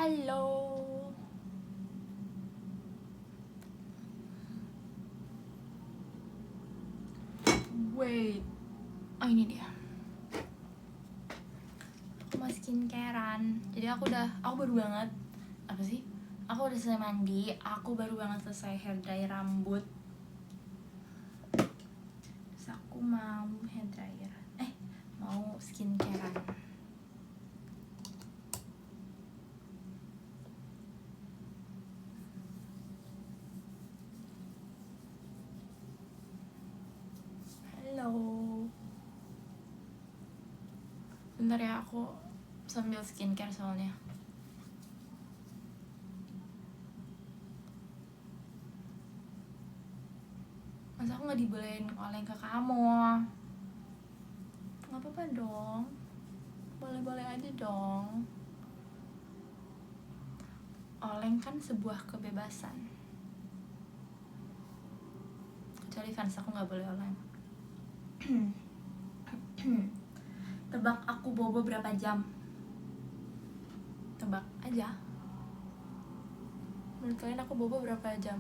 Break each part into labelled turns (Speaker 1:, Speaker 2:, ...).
Speaker 1: Halo. Wait. Oh, ini dia. Aku mau skincarean. Jadi aku baru banget. Apa sih? Aku udah selesai mandi. Aku baru banget selesai hair dye rambut. Terus aku mau hair dryer. Mau skincarean. Halo. Bentar ya, aku sambil skincare soalnya. Masa aku gak dibolehin oleng ke kamu? Gak apa-apa dong. Boleh-boleh aja dong. Oleng kan sebuah kebebasan. Kecuali fans aku gak boleh oleng. Tebak aku bobo berapa jam? Tebak aja. Menurut kalian aku bobo berapa jam?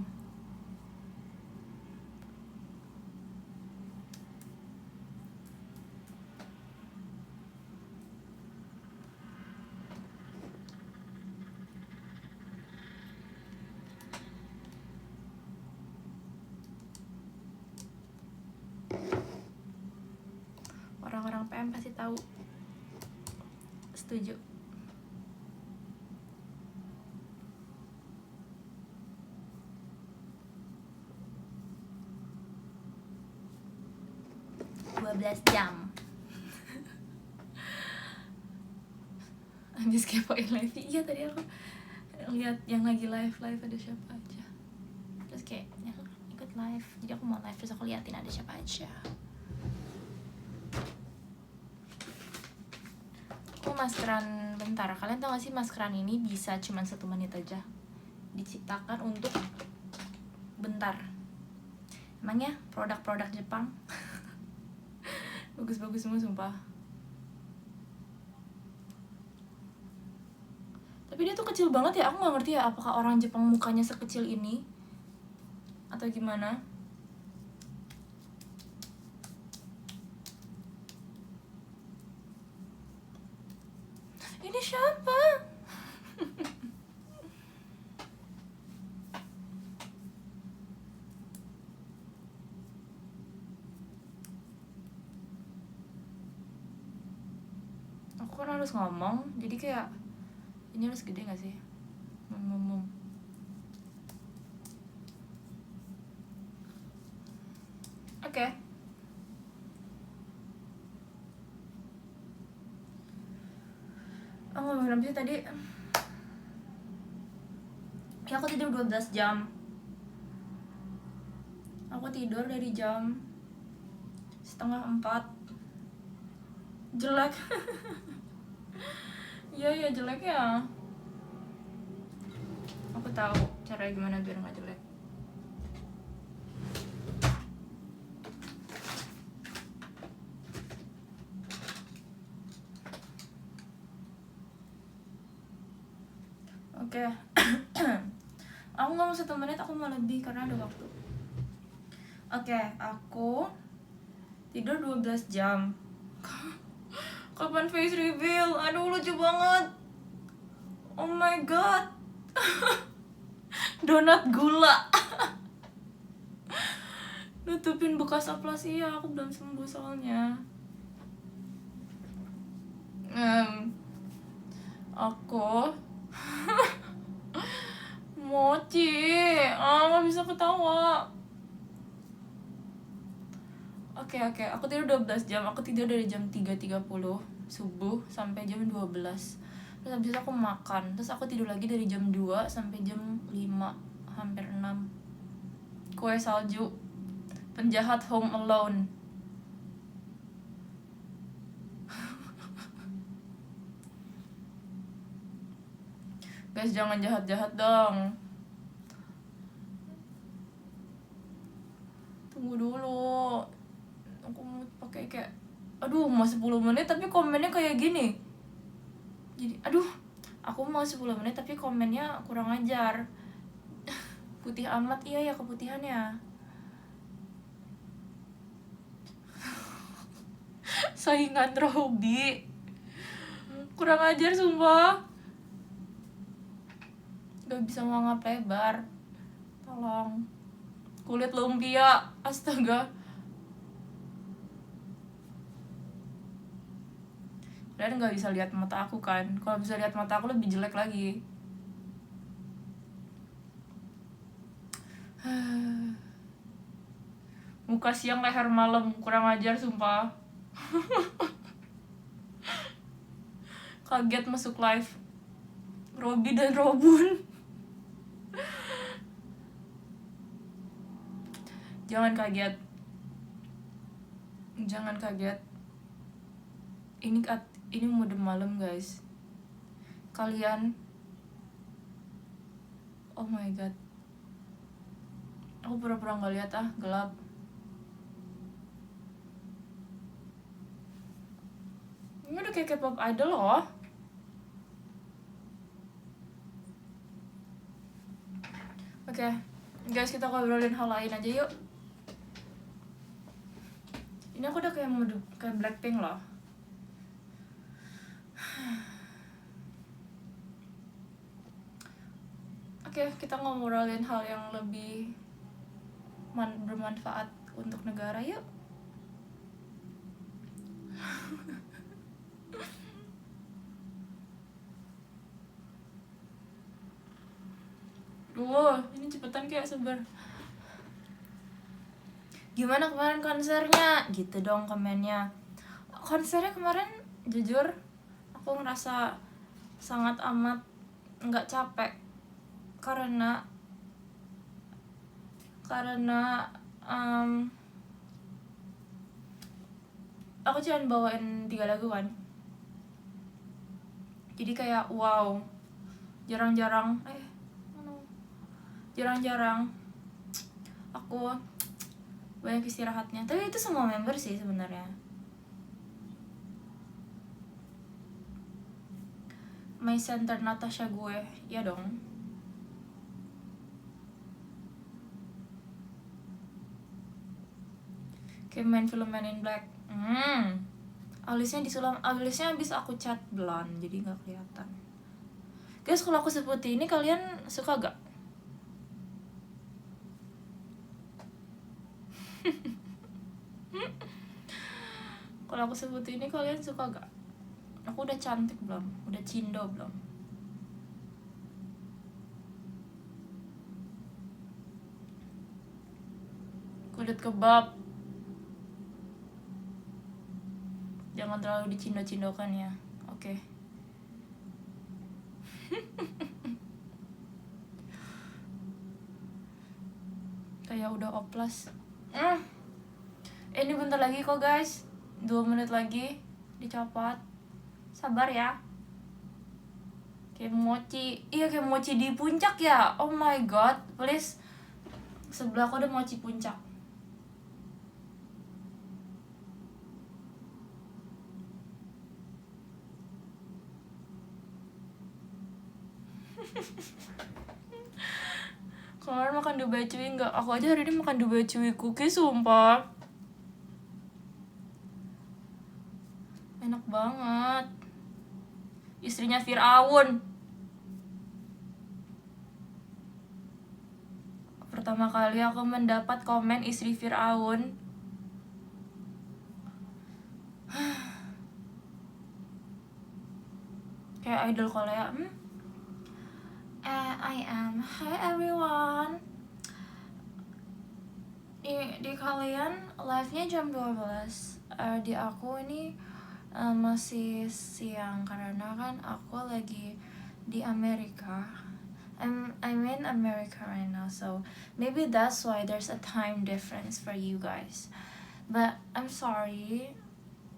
Speaker 1: Orang-orang PM pasti tahu. Setuju. jam. Habis kepoin live. Iya, tadi aku lihat yang lagi live ada siapa aja. Terus kayak ya, ikut live. Jadi aku mau live terus aku liatin ada siapa aja. Aku maskeran bentar. Kalian tau gak sih maskeran ini bisa cuman 1 menit aja. Diciptakan untuk bentar. Emangnya produk-produk Jepang bagus-bagus semua sumpah. Tapi dia tuh kecil banget ya. Aku gak ngerti ya apakah orang Jepang mukanya sekecil ini atau gimana. Ini siapa? Aku kan harus ngomong, jadi kayak ini harus gede gak sih? Oke. Aku ngomongin apa sih tadi? Ya aku tidur 12 jam. Aku tidur dari jam 3:30. Jelek. Iya jelek ya. Aku tahu cara gimana biar nggak jelek. Oke. Aku nggak mau 1 menit, aku mau lebih karena ada waktu. Oke, aku tidur 12 jam. Kapan face reveal? Aduh, lucu banget. Oh my god. Donat gula. Nutupin bekas oplas. Iya, aku belum sembuh soalnya. Aku mochi. Gak bisa ketawa. Oke, aku tidur 12 jam. Aku tidur dari jam 3:30 subuh sampai jam 12. Terus habis itu aku makan. Terus aku tidur lagi dari jam 2 sampai jam 5, hampir 6. Kue salju. Penjahat Home Alone. Guys, jangan jahat-jahat dong. Tunggu dulu. Aku mau pakai kayak, aduh, mau 10 menit tapi komennya kayak gini. Jadi, aduh, Aku mau 10 menit tapi komennya kurang ajar. Putih amat, iya ya keputihan ya. Saingan Robby. Kurang ajar sumpah. Gak bisa mangap lebar. Tolong. Kulit lumpia, astaga. Kalian gak bisa lihat mata aku kan? Kalau bisa lihat mata aku lebih jelek lagi. Muka siang leher malam, kurang ajar sumpah. Kaget masuk live Robby dan Robun. Jangan kaget. Jangan kaget. Ini mode malam guys. Kalian, oh my god, aku pura-pura nggak lihat gelap. Ini udah kayak K-pop idol loh. Oke, guys, kita ngobrolin hal lain aja yuk. Ini aku udah kayak mode kayak Blackpink loh. Oke, kita ngobrolin hal yang lebih bermanfaat untuk negara yuk. Wow, ini cepetan kayak sebar. Gimana kemarin konsernya? Gitu dong komennya. Konsernya kemarin jujur aku ngerasa sangat amat nggak capek karena aku cuma bawain 3 lagu kan, jadi kayak wow, jarang-jarang aku banyak istirahatnya. Tapi itu semua member sih sebenarnya. My Center Natasha gue, ya dong. Kayak main film Men in Black. Alisnya disulam, alisnya habis aku cat blonde jadi nggak kelihatan. Guys, kalau aku seputih ini kalian suka gak? Kalau aku seputih ini kalian suka gak? Aku udah cantik belum? Udah cindo belum? Kulit kebab. Jangan terlalu dicindo-cindokan ya. Oke. Kayak udah oplas. Ini bentar lagi kok guys. 2 menit lagi dicopot. Sabar ya. Kayak mochi. Iya kayak mochi di puncak ya. Oh my god, please. Sebelah aku ada mochi puncak. Kemarin makan Dubai Chewy enggak? Aku aja hari ini makan Dubai Chewy cookies sumpah. Enak banget. Istrinya Firaun. Pertama kali aku mendapat komen istri Firaun. Kayak idol Korea. I am. Hi everyone. Di kalian live-nya jam 12. Di aku ini masih siang karena kan aku lagi di Amerika. I'm in America right now, so maybe that's why there's a time difference for you guys. But I'm sorry,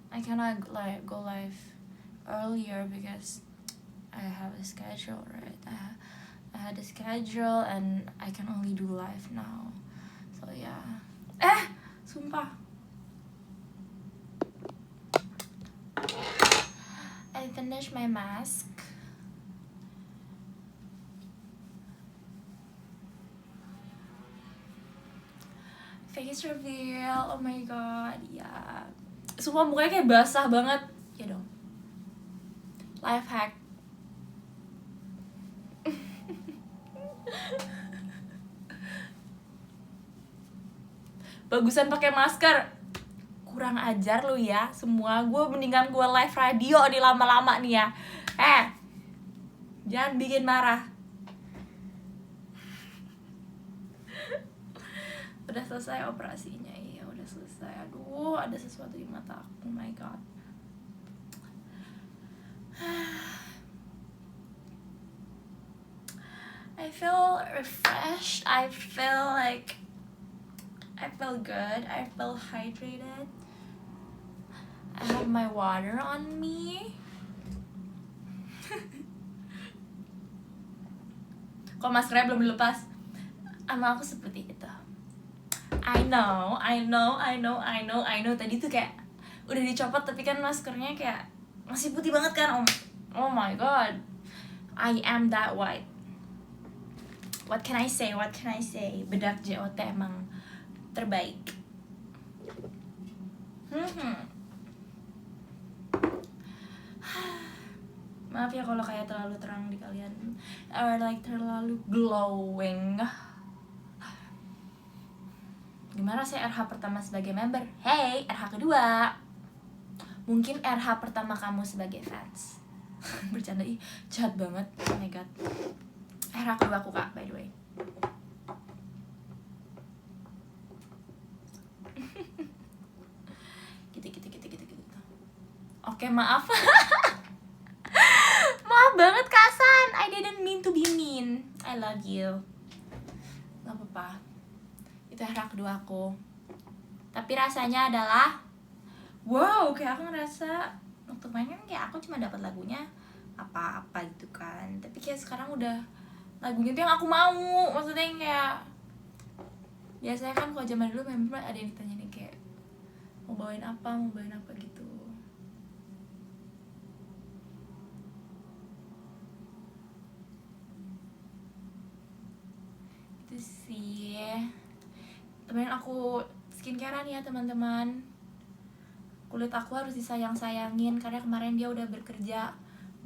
Speaker 1: I cannot go live earlier because I have a schedule, right? I had a schedule and I can only do live now. So yeah. Sumpah. I finished my mask. face reveal, oh my god, ya. Semua mukanya kayak basah banget, ya dong. Life hack. Bagusan pakai masker. Kurang ajar lu ya semua. Gue mendingan gue live radio nih lama-lama nih ya. Jangan bikin marah. Udah selesai operasinya. Iya udah selesai. Aduh ada sesuatu di mata aku. Oh my god. I feel refreshed. I feel good. I feel hydrated. I have my water on me. Kok maskernya belum dilepas? Sama aku seperti itu. I know. Tadi tuh kayak udah dicopot tapi kan maskernya kayak masih putih banget kan. Oh my god. I am that white. What can I say? Bedak JOT emang terbaik. Maaf ya kalau kayak terlalu terang di kalian, or like terlalu glowing. Gimana sih RH pertama sebagai member? Hey, RH kedua. Mungkin RH pertama kamu sebagai fans. Bercanda, ih jahat banget. Oh my god. RH kedua aku kak, by the way. Gitu. Oke, maaf. Maaf banget Kasan, I didn't mean to be mean. I love you. Gak apa-apa. Itu RH kedua aku. Tapi rasanya adalah wow, kayak aku ngerasa waktu main kan kayak aku cuma dapat lagunya apa-apa gitu kan. Tapi kayak sekarang udah lagunya tuh yang aku mau. Maksudnya yang kayak biasanya kan kalau zaman dulu member ada yang ditanya nih kayak mau bawain apa gitu. Itu sih. Temenin aku skincarean ya teman-teman. Kulit aku harus disayang-sayangin karena kemarin dia udah bekerja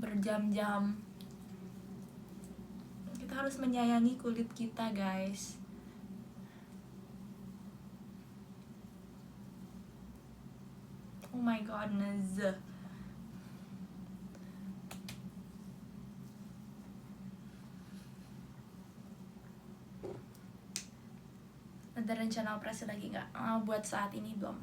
Speaker 1: berjam-jam. Kita harus menyayangi kulit kita, guys. Oh my godness. Ada rencana operasi lagi nggak? Buat saat ini belum.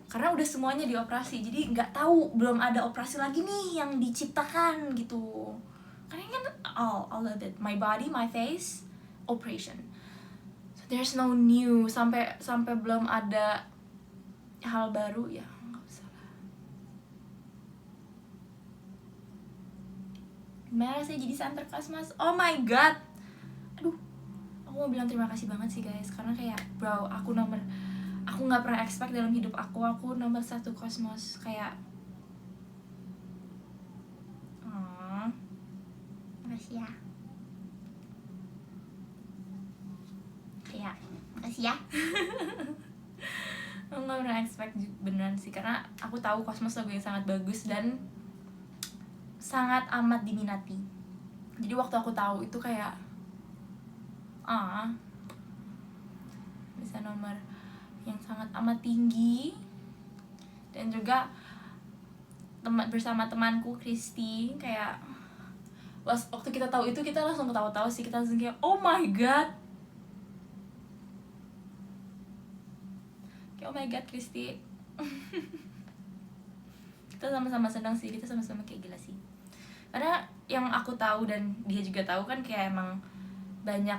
Speaker 1: Karena udah semuanya dioperasi, jadi nggak tahu, belum ada operasi lagi nih yang diciptakan gitu. Karena kan all of it, my body, my face, operation. So there's no new, sampai belum ada hal baru ya nggak usah lah. Gimana sih jadi center Cosmos? Oh my god, aduh, aku mau bilang terima kasih banget sih guys, karena kayak bro, aku nggak pernah expect dalam hidup aku nomor 1 Cosmos. Kayak makasih ya. Makasih ya. Aku nggak pernah expect beneran sih, karena aku tahu Cosmos lagu yang sangat bagus dan sangat amat diminati. Jadi waktu aku tahu itu kayak bisa nomor yang sangat amat tinggi. Dan juga bersama temanku Kristi, kayak waktu kita tahu itu kita langsung ketawa-tawa sih, kita langsung kayak oh my god, kayak oh my god Kristi. Kita sama-sama senang sih, kita sama-sama kayak gila sih. Karena yang aku tahu dan dia juga tahu kan, kayak emang banyak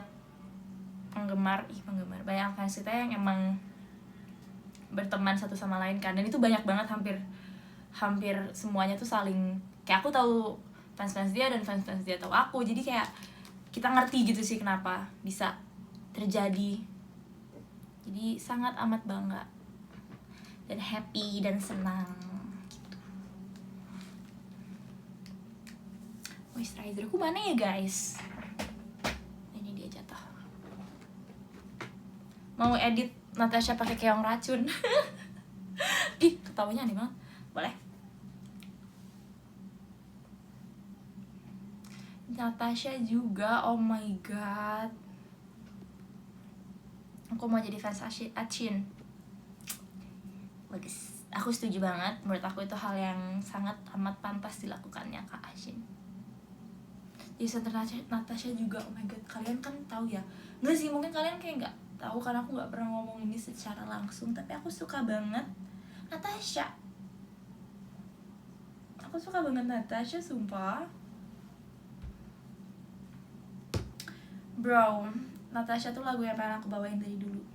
Speaker 1: penggemar, banyak fans kita yang emang berteman satu sama lain kan, dan itu banyak banget, hampir semuanya tuh saling, kayak aku tahu fans dia dan fans dia tahu aku, jadi kayak kita ngerti gitu sih kenapa bisa terjadi. Jadi sangat amat bangga dan happy dan senang gitu. Moisturizer aku mana ya guys? Ini dia jatuh. mau edit Natasha pakai keong racun. Ih, ketawanya aneh banget. Boleh. Natasha juga, oh my god. Aku mau jadi fans Achin. Bagus. Aku setuju banget. Menurut aku itu hal yang sangat amat pantas dilakukannya Kak Achin. Jadi center Natasha juga, oh my god. Kalian kan tahu ya? Nggak sih, mungkin kalian kayak nggak tahu karena aku nggak pernah ngomong ini secara langsung. Tapi aku suka banget Natasha. Aku suka banget Natasha, sumpah. Bro, Natasha tuh lagu yang pengen aku bawain dari dulu.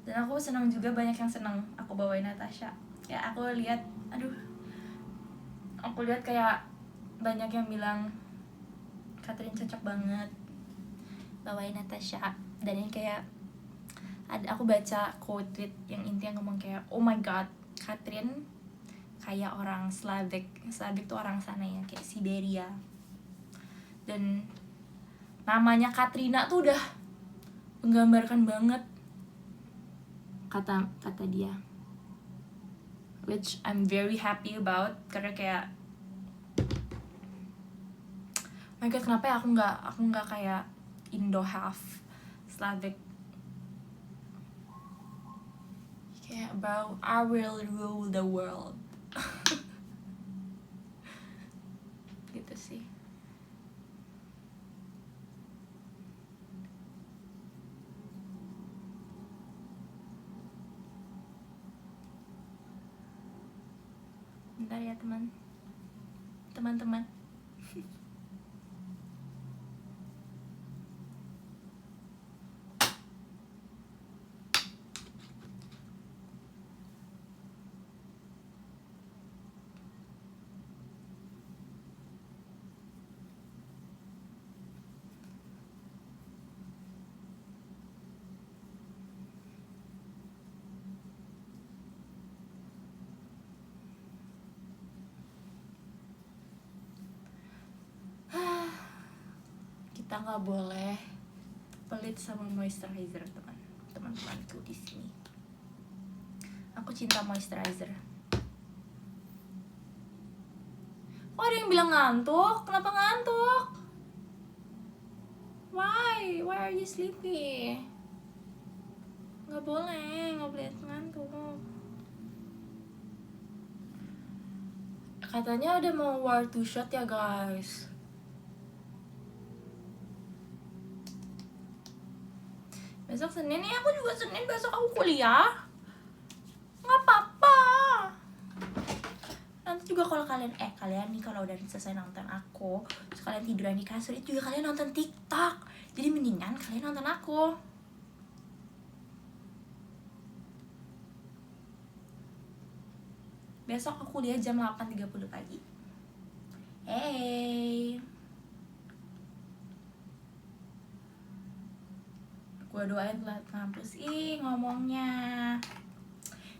Speaker 1: Dan aku senang juga banyak yang senang aku bawain Natasha. Ya aku lihat, aku lihat kayak banyak yang bilang Catherine cocok banget bawain Natasha. Dan yang kayak aku baca quote tweet yang intinya ngomong kayak, oh my god, Catherine kayak orang Slavic tuh orang sana ya, kayak Siberia. Dan namanya Katrina tuh udah menggambarkan banget kata dia, which I'm very happy about, karena kayak oh my god, kenapa ya aku nggak kayak Indo half Slavic, kayak bro, I will rule the world. Gitu sih. Bentar ya teman-teman. Kita nggak boleh pelit sama moisturizer, teman-temanku di sini. Aku cinta moisturizer. Kok ada yang bilang ngantuk? Kenapa ngantuk? Why are you sleepy? Nggak boleh ngantuk. Katanya udah mau war 2 shot ya guys. Besok Senin nih, aku juga Senin, besok aku kuliah. Nggak apa-apa. Nanti juga kalau kalian nih kalau udah selesai nonton aku, terus kalian tiduran di kasur, itu juga kalian nonton TikTok. Jadi mendingan kalian nonton aku. Besok aku kuliah jam 8.30 pagi. Hey. Gue doain telat kampus. Ih, ngomongnya.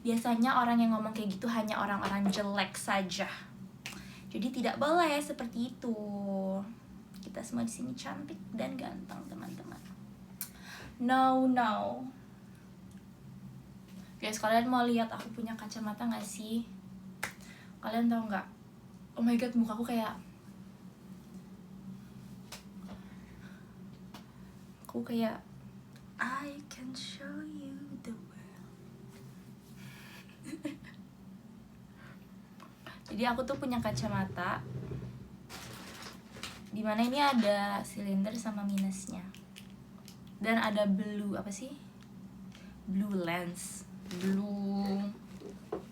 Speaker 1: Biasanya orang yang ngomong kayak gitu hanya orang-orang jelek saja. Jadi tidak boleh seperti itu. Kita semua di sini cantik dan ganteng, teman-teman. No. Guys, kalian mau lihat aku punya kacamata nggak sih? Kalian tahu nggak? Oh my god, mukaku kayak I can show you the world. Jadi aku tuh punya kacamata dimana ini ada silinder sama minusnya. Dan ada blue lens,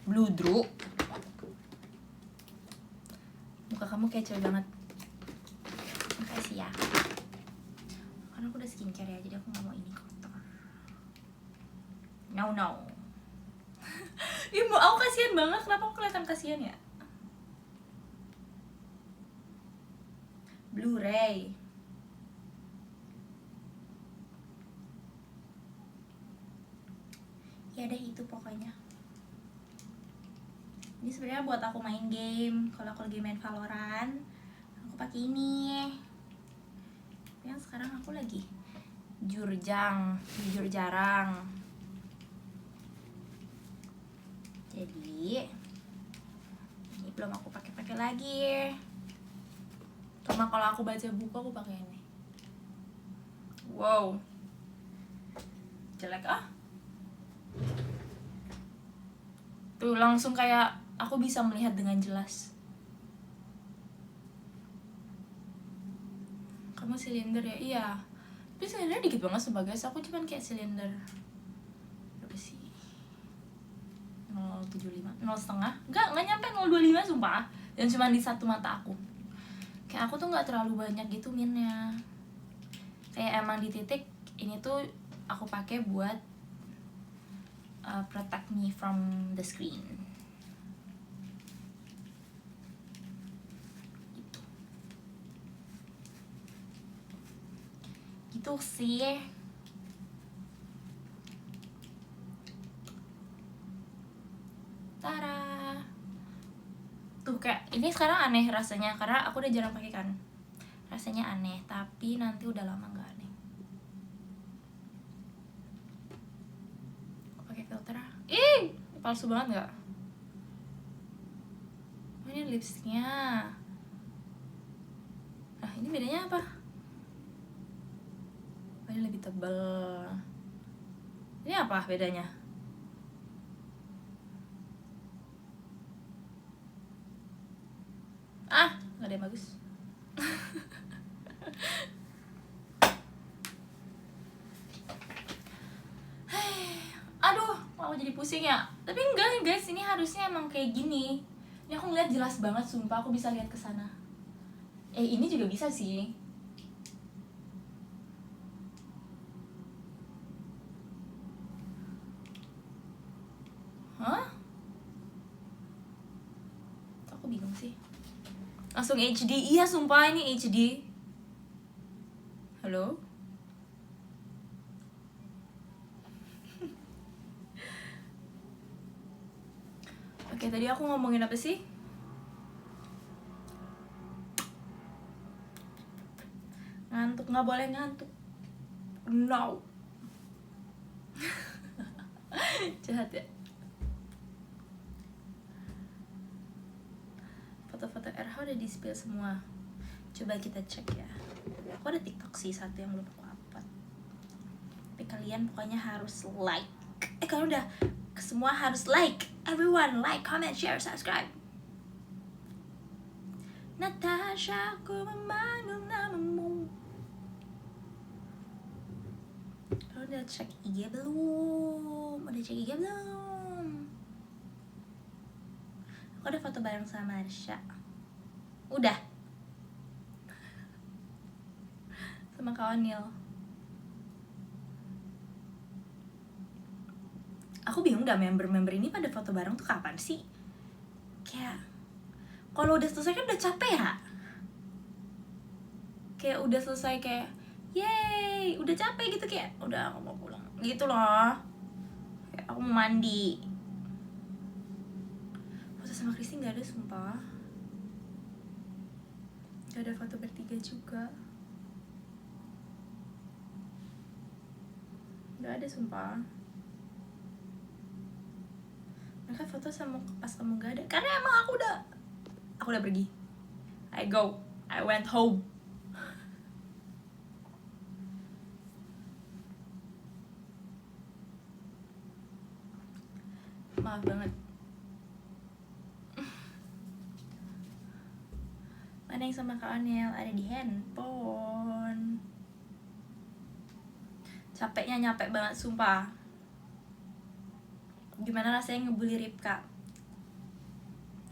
Speaker 1: blue drew. Muka kamu kece banget. Makasih ya. Karena aku udah skincare ya, jadi aku gak mau ini kotor. No. Ibu, aku kasihan banget. Kenapa aku kelihatan kasihan ya? Blu-ray. Ya deh, itu pokoknya.
Speaker 2: Ini sebenarnya buat aku main game. Kalau aku lagi main Valorant, aku pakai ini. Yang sekarang aku lagi jurjang, jujur jarang. Jadi ini belum aku pakai lagi.
Speaker 1: Karena kalau aku baca buku aku pakai ini. Wow, jelek ah. Tuh langsung kayak aku bisa melihat dengan jelas. Kamu silinder ya? Iya. Tapi silinder dikit banget sebagai aku cuman kayak silinder berapa sih? 0,75, 0,5. Enggak nyampe 0,25 sumpah. Dan cuma di satu mata aku. Kayak aku tuh nggak terlalu banyak gitu minnya. Kayak emang di titik ini tuh aku pakai buat protect me from the screen. Gitu sih. Tara. Tuh kayak ini sekarang aneh rasanya karena aku udah jarang pakai kan. Rasanya aneh, tapi nanti udah lama nggak aneh. Pakai filter. Ih, palsu banget nggak? Oh, ini lipstiknya. Nah, ini bedanya apa? Oh, ini lebih tebal. Ini apa bedanya? Ah, nggak ada yang bagus. Aduh, aku jadi pusing ya. Tapi enggak nih guys, ini harusnya emang kayak gini. Ini aku ngeliat jelas banget, sumpah aku bisa lihat ke sana. Ini juga bisa sih. Hah? Aku bingung sih. Langsung HD, iya sumpah ini HD. Halo? Oke, tadi aku ngomongin apa sih? Ngantuk, nggak boleh ngantuk. No. Jahat ya. Foto-foto RH udah di spill semua. Coba kita cek ya. Aku ada TikTok sih satu yang belum aku upload. Tapi kalian pokoknya harus like. Kalau udah semua harus like. Everyone like, comment, share, subscribe. Natasha, aku memanggil namamu. Lo udah cek IG belum? Udah cek IG belum? Aku ada foto bareng sama Marsha. Udah. Sama kawan Nil. Aku bingung dah member-member ini pada foto bareng tuh kapan sih? Kayak kalau udah selesai kan udah capek ya? Kayak udah selesai kayak yeay, udah capek gitu kayak udah aku mau pulang gitu loh. Kayak aku mau mandi. Foto sama Kristi nggak ada sumpah. Gak ada foto bertiga juga. Gak ada sumpah. Mereka foto sama pas kamu gak ada. Karena emang aku udah pergi. I went home. Maaf banget. Mana yang sama Kak Anel? Ada di handphone. Capeknya nyampe banget sumpah. Gimana rasanya ngebully Ripka?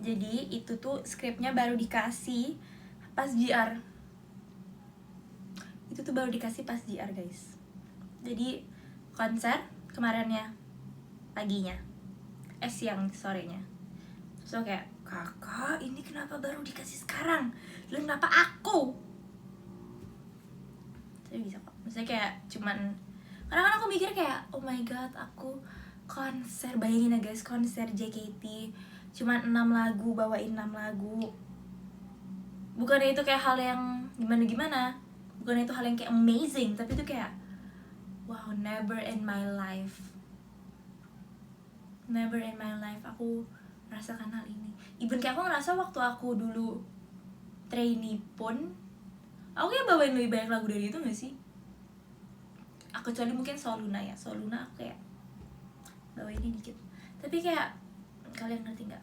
Speaker 1: Jadi itu tuh skripnya baru dikasih pas GR. Itu tuh baru dikasih pas GR guys. Jadi konser kemarinnya paginya, siang sorenya. So kayak kakak ini kenapa baru dikasih sekarang? Lalu kenapa aku? Saya bisa kok. Maksudnya kayak cuman karena kan aku mikir kayak oh my god aku konser, bayangin ya guys, konser JKT
Speaker 2: Cuman 6 lagu, bawain 6 lagu. Bukannya itu kayak hal yang gimana-gimana, bukannya itu hal yang kayak amazing, tapi itu kayak wow, never in my life aku merasakan hal ini. Even kayak aku ngerasa waktu aku dulu trainee pun aku kayak bawain lebih banyak lagu dari itu gak sih? Aku kecuali mungkin Soluna ya, Soluna aku kayak bawainnya dikit. Tapi kayak kalian ngerti gak?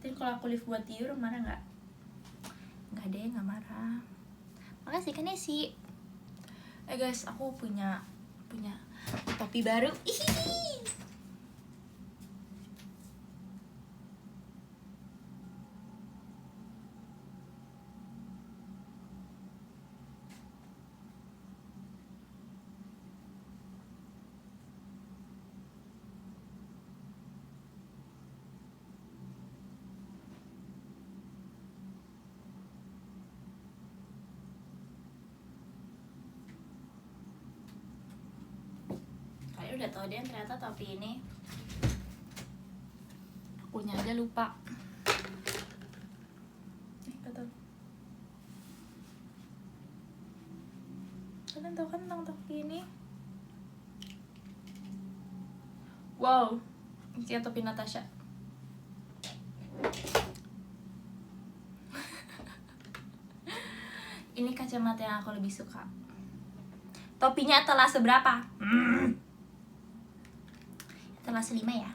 Speaker 2: Tapi kalau aku live buat tidur marah nggak? Nggak deh, nggak marah. Makasih kan Nesi. Guys, aku punya topi baru. Ihihi. Udah tau deh ternyata topi ini akunya aja lupa. Betul. Kalian tau kan tentang topi ini? Wow, kayak topi Natasha. Ini kacamata yang aku lebih suka. Topinya telah seberapa? Telah 5 ya.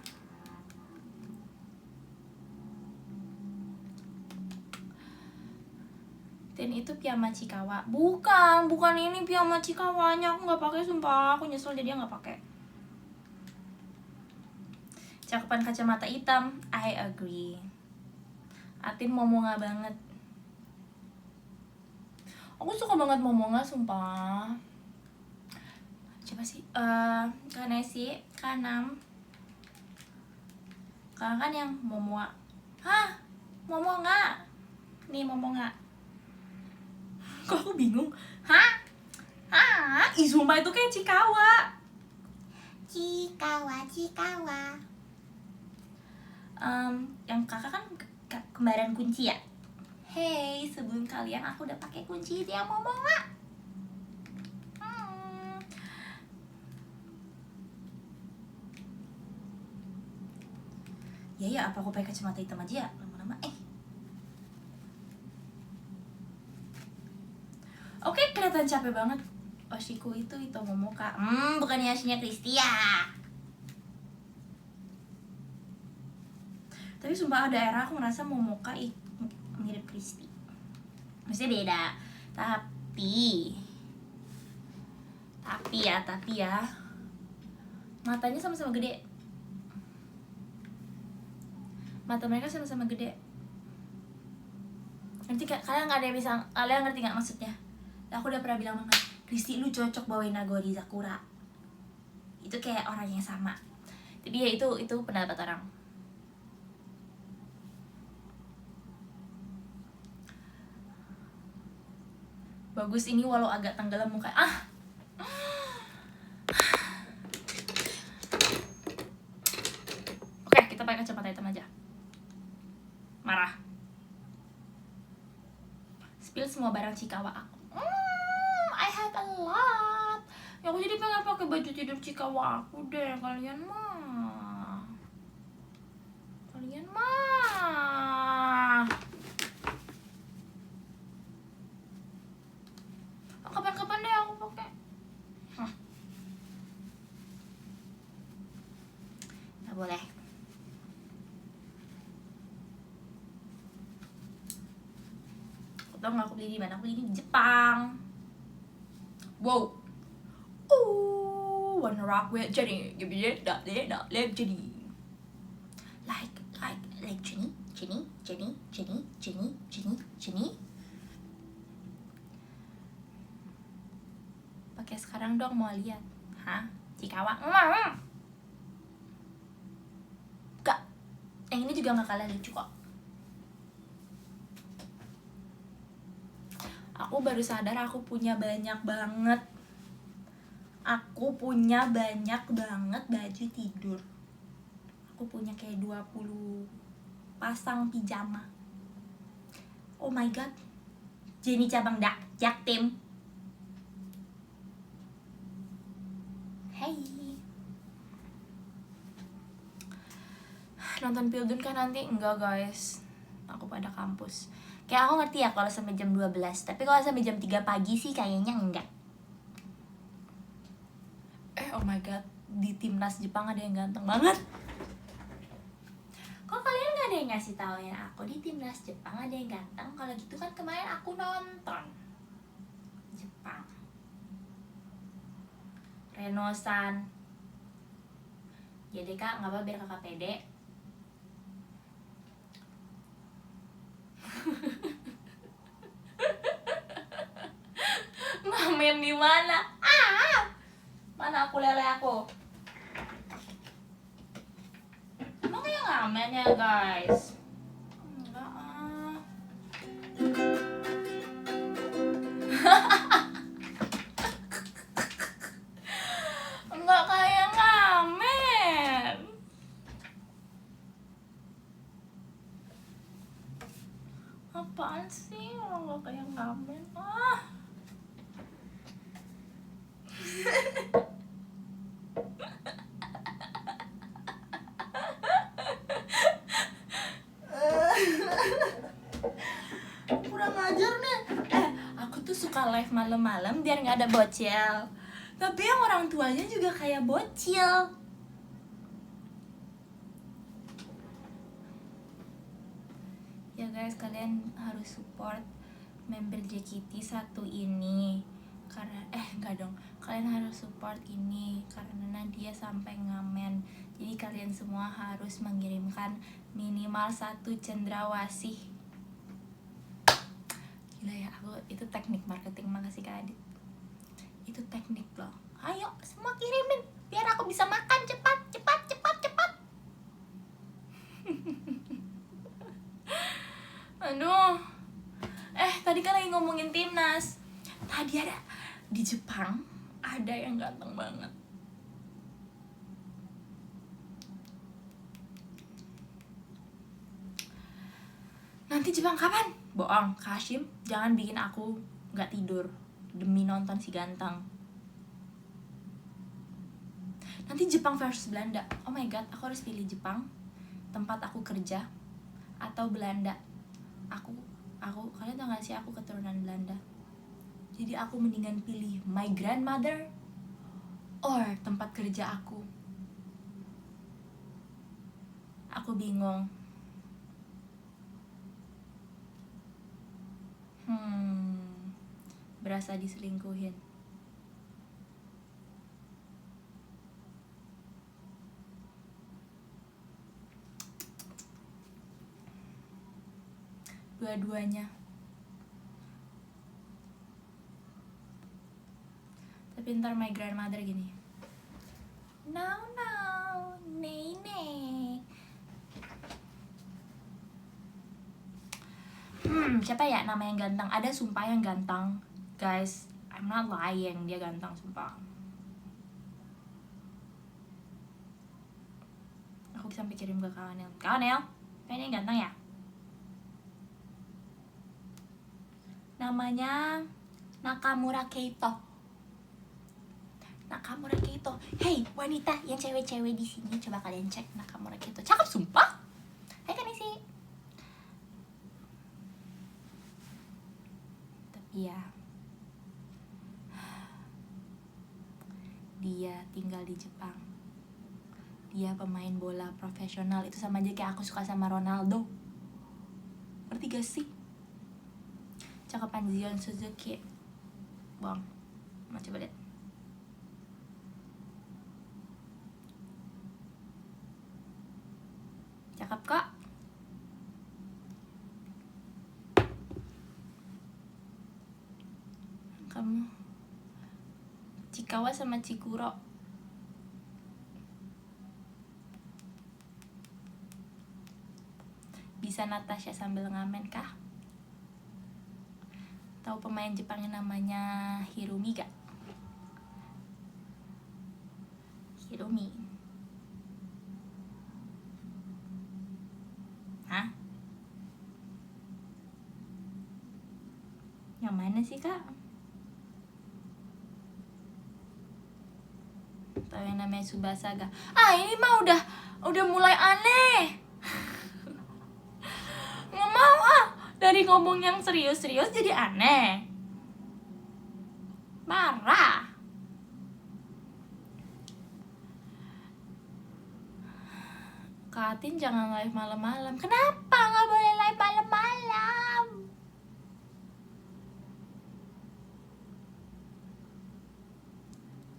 Speaker 2: Dan itu piyama Chikawa. Bukan ini piyama Chikawanya. Aku nggak pakai, sumpah. Aku nyesel jadi nggak pakai. Cakepan kacamata hitam, I agree. Atin momonga banget. Aku suka banget momonga, sumpah. Coba sih, Kanesi, Kanam. Kan yang momoa. Hah? Momonga. Nih momonga. Kok aku bingung? Hah? Ih, sumpah itu kayak Chikawa. Chikawa. Yang kakak kan kembaran kunci ya. Hey, sebelum kalian aku udah pakai kunci dia momonga. Ya, apa aku pakai kacamata hitam aja ya? Lama-lama Oke, kelihatan capek banget. Oshiku itu Momoka. Bukan Yashinya Kristia. Tapi sumpah ada era aku ngerasa Momoka mirip Kristi. Maksudnya beda. Tapi ya. Matanya sama-sama gede. Mata mereka sama-sama gede. Nanti kalian nggak ada yang bisa, kalian ngerti nggak maksudnya? Aku udah pernah bilang banget, Kristi lu cocok bawain Nagori Zakura. Itu kayak orang yang sama. Tapi ya itu pendapat orang. Bagus ini walau agak tenggelam muka. Oke, kita pakai kacamata hitam aja. Marah. Spill semua barang Chikawa aku. I have a lot. Ya aku jadi pengen pakai baju tidur Chikawa aku deh. Kalian mah. Kapan-kapan deh aku pakai. Nggak boleh. Tau gak aku beli di mana? Aku beli di Jepang. Wow. Wanna rock with Jenny. Give me that live Jenny. Like Jenny. Pakai sekarang dong, mau lihat. Hah? Chikawa. Gak. Yang ini juga gak kalah lucu kok. Aku baru sadar aku punya banyak banget Aku punya banyak banget baju tidur. Aku punya kayak 20 pasang pijama. Oh my god. Jenny cabang Jaktim. Hey.
Speaker 1: Nonton Pildun kan nanti? Enggak guys, aku pada kampus. Kayak aku ngerti ya kalau sampai jam 12, tapi kalau sampai jam 3 pagi sih kayaknya enggak. Oh my god, di timnas Jepang ada yang ganteng banget.
Speaker 2: Kok kalian gak ada yang ngasih tauin aku di timnas Jepang ada yang ganteng? Kalau gitu kan kemarin aku nonton Jepang. Reno-san. Jadi kak, nggak apa biar kakak pede.
Speaker 1: Ngamen di mana? Mana aku lele aku? Emang kayak ngamen ya guys? Enggak Enggak kayak ngamen. Apaan sih orang enggak kayak ngamen? Kurang ajar nih. Aku tuh suka live malam-malam biar nggak ada bocil. Tapi yang orang tuanya juga kayak bocil. Ya guys, kalian harus support member JKT satu ini. Karena enggak dong. Kalian harus support ini karena dia sampai ngamen. Jadi kalian semua harus mengirimkan minimal 1 cendrawasih. Gila ya, aku itu teknik marketing. Makasih Kak Adit. Itu teknik loh. Ayo semua kirimin biar aku bisa makan cepat. Aduh. Tadi kan lagi ngomongin timnas. Tadi ada di Jepang ada yang ganteng banget. Nanti Jepang kapan? Bohong, Kashim, jangan bikin aku nggak tidur demi nonton si ganteng. Nanti Jepang versus Belanda. Oh my god, aku harus pilih Jepang, tempat aku kerja, atau Belanda. Aku kalian tau gak sih aku keturunan Belanda. Jadi aku mendingan pilih my grandmother or tempat kerja aku. Aku bingung. Berasa diselingkuhin. Dua-duanya. Tapi ntar my grandmother gini. No, nenek. Siapa ya nama yang ganteng? Ada sumpah yang ganteng. Guys, I'm not lying, dia ganteng sumpah. Aku bisa pikirin ke Kawanel. Kawanel, ini ganteng ya? Namanya Nakamura Keito. Nakamura Keito. Hey, wanita yang cewek-cewek di sini, coba kalian cek Nakamura Keito. Cakep sumpah. Hai kan isi. Tapi ya, dia tinggal di Jepang. Dia pemain bola profesional. Itu sama aja kayak aku suka sama Ronaldo. Ngerti gak sih? Cakepan Zion Suzuki. Bang, mau coba lihat. Cakep kok. Kamu Chikawa sama Chikuro. Bisa Natasha sambil ngamen kah? Tahu pemain Jepang yang namanya Hirumi gak?
Speaker 2: Gimana sih kak? Tahu yang namanya Tsubasa gak? Ini mah udah mulai aneh. Nggak mau dari ngomong yang serius-serius jadi aneh. Marah. Kak Atin jangan live malam-malam. Kenapa nggak boleh live malam-malam?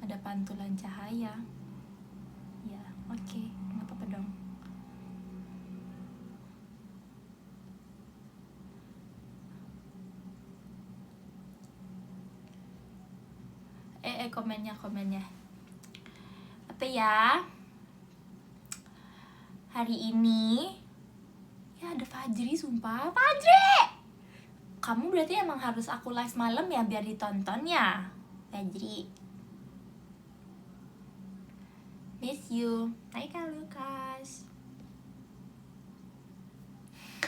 Speaker 2: Ada pantulan cahaya. Ya, oke, nggak apa-apa dong. Komennya. Apa ya? Hari ini ya ada Fajri, sumpah. Fajri! Kamu berarti emang harus aku live malam ya biar ditonton ya, Fajri. Miss you. Hai Kak Lukas.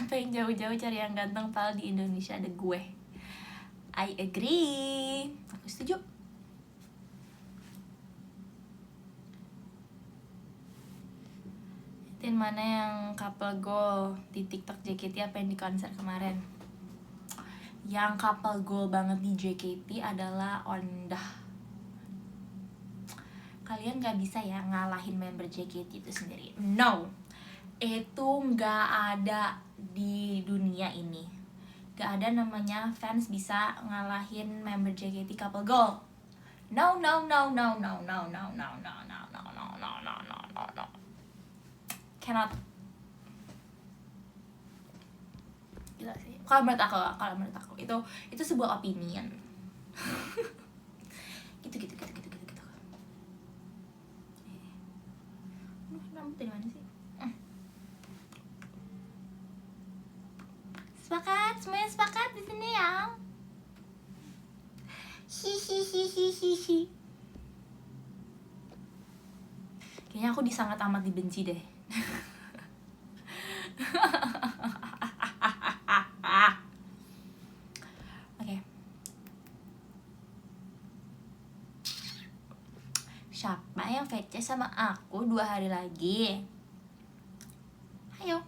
Speaker 2: Pengen jauh-jauh cari yang ganteng, padahal di Indonesia ada gue. I agree. Aku setuju. Tin mana yang couple goal di TikTok JKT apa yang di konser kemarin? Yang couple goal banget di JKT adalah Ondah. Kalian gak bisa ya ngalahin member JKT itu sendiri. No, itu gak ada di dunia ini. Gak ada namanya fans bisa ngalahin member JKT couple goal. No. Cannot. Gila sih. Kalau menurut aku itu sebuah opinion. gitu. Rambut dari mana sih? Sepakat, semuanya sepakat di sini ya. Hihihihihihi. Kayaknya aku sangat amat dibenci deh. Oke. Siapa yang VC sama aku 2 hari lagi? Ayo,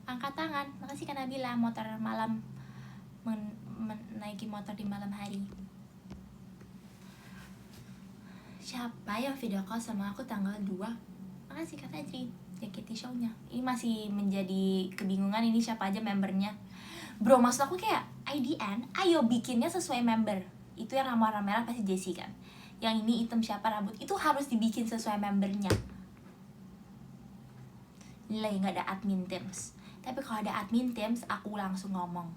Speaker 2: angkat tangan. Makasih Kak Nabila, motor malam menaiki motor di malam hari. Siapa yang video call sama aku tanggal 2? Makasih Kak Fajri, JKT show-nya. Ini masih menjadi kebingungan ini siapa aja membernya. Bro, maksud aku kayak IDN, ayo bikinnya sesuai member. Itu yang rambut merah pasti Jessie kan. Yang ini hitam siapa rambut, itu harus dibikin sesuai membernya. Nilai nggak ada admin teams. Tapi kalau ada admin teams, aku langsung ngomong.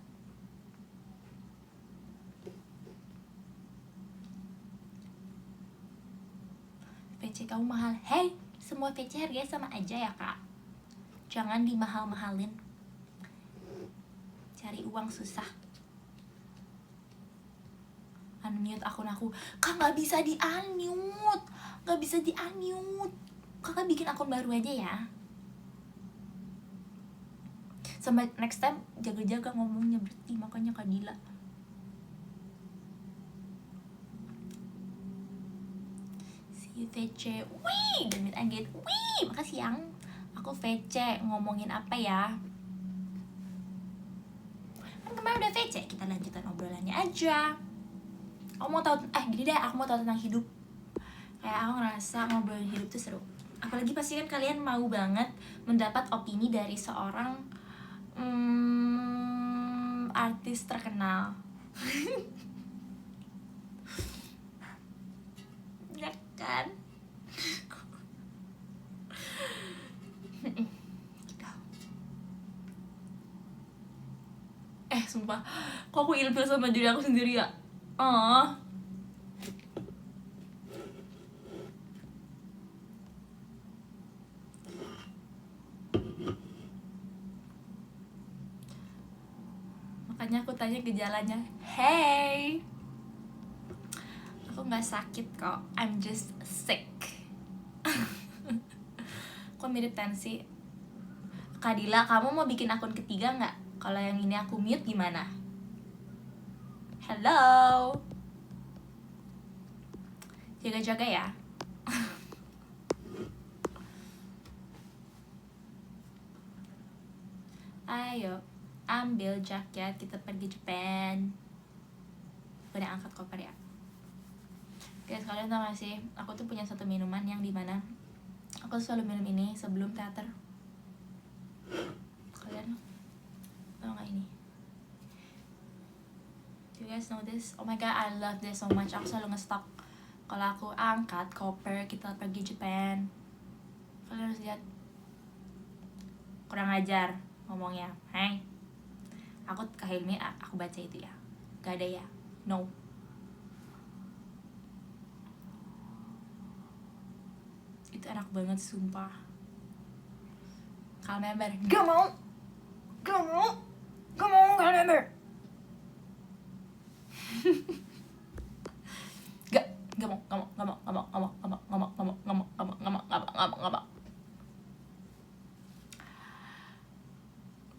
Speaker 2: VC kamu mahal. Hey, semua VC harganya sama aja ya kak. Jangan dimahal-mahalin. Cari uang susah. Unmute akun aku. Kak nggak bisa di unmute. Nggak bisa di unmute. Kakak bikin akun baru aja ya. Sampai next time jaga-jaga ngomongnya, berarti makanya Kak Dila. See you VC. Wih, damit agit. Wih, makasih yang. Aku VC ngomongin apa ya? Kan kemarin udah VC, kita lanjutan obrolannya aja. Aku mau tahu, gini deh, aku mau tahu tentang hidup. Kayak aku ngerasa ngobrolin hidup tuh seru. Apalagi pasti kan kalian mau banget mendapat opini dari seorang artis terkenal. Ya kan? Sumpah, kok aku ilfil sama diri aku sendiri ya? Makanya aku tanya gejalanya. Hey, aku nggak sakit kok, I'm just sick. Kok mirip tensi? Kadila, kamu mau bikin akun ketiga nggak? Kalau yang ini aku mute gimana?
Speaker 1: Hello. Jaga-jaga ya. Ayo, ambil jaket, kita pergi Japan. Udah angkat koper ya. Guys, kalian tau gak sih, aku tuh punya satu minuman yang dimana aku selalu minum ini sebelum teater. Kalian tau gak ini? Do you guys know this? Oh my god, I love this so much. Aku selalu ngestok kalau aku angkat koper, kita pergi Japan. Kalian harus lihat. Kurang ajar ngomongnya. Hai, aku Kak Hilmi, aku baca itu ya. Gak ada ya? No. Itu enak banget sumpah. Kalau member gak mau kalau member gak mau.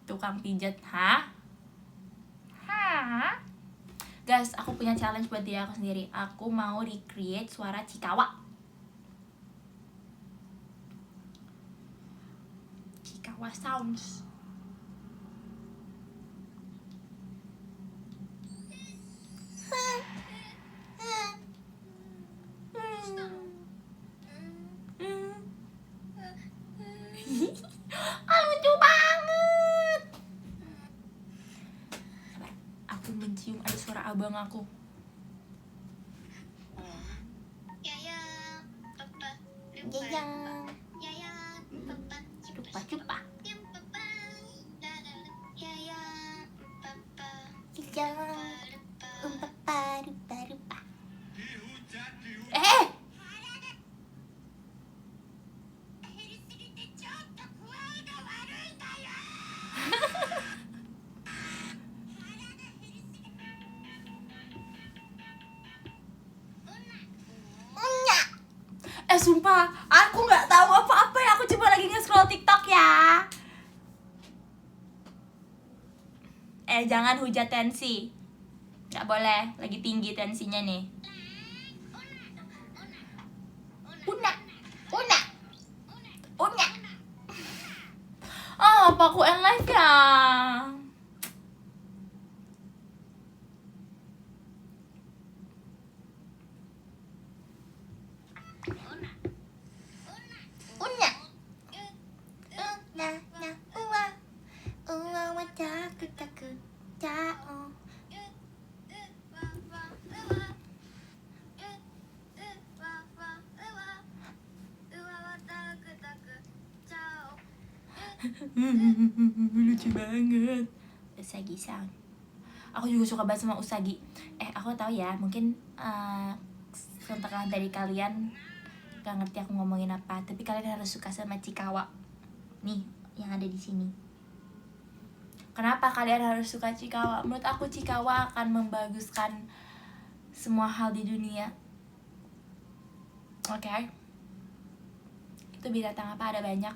Speaker 1: Tukang pijat, guys, aku punya challenge buat diri aku sendiri. Aku mau recreate suara Cikawa. Cikawa sounds. Lucu banget. Sabar, aku mencium ada suara abang aku. Cupa. Sumpah, aku nggak tahu apa-apa ya. Aku coba lagi nge-scroll TikTok ya. Jangan hujat tensi. Nggak boleh, lagi tinggi tensinya nih. Una. Oh, apa aku end live ya? Lucu banget. Usagi sound. Aku juga suka banget sama Usagi. Aku tahu ya, mungkin setengah dari kalian gak ngerti aku ngomongin apa, tapi kalian harus suka sama Cikawa. Nih, yang ada di sini. Kenapa kalian harus suka Cikawa? Menurut aku Cikawa akan membaguskan semua hal di dunia. Oke. Itu binatang apa? Ada banyak.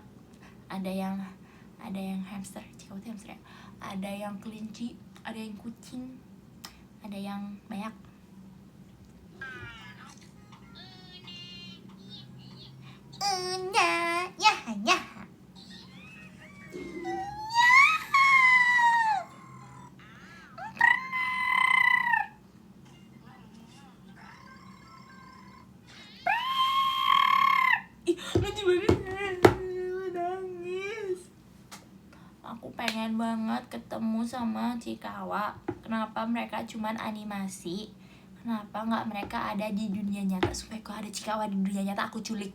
Speaker 1: Ada yang hamster, Cikawa itu hamster ya. Ada yang kelinci, ada yang kucing, ada yang banyak. Lucu banget, nangis. Aku pengen banget ketemu sama Cikawa. Kenapa mereka cuman animasi? Kenapa nggak mereka ada di dunia nyata? Supaya kalau ada Cikawa di dunia nyata, aku culik.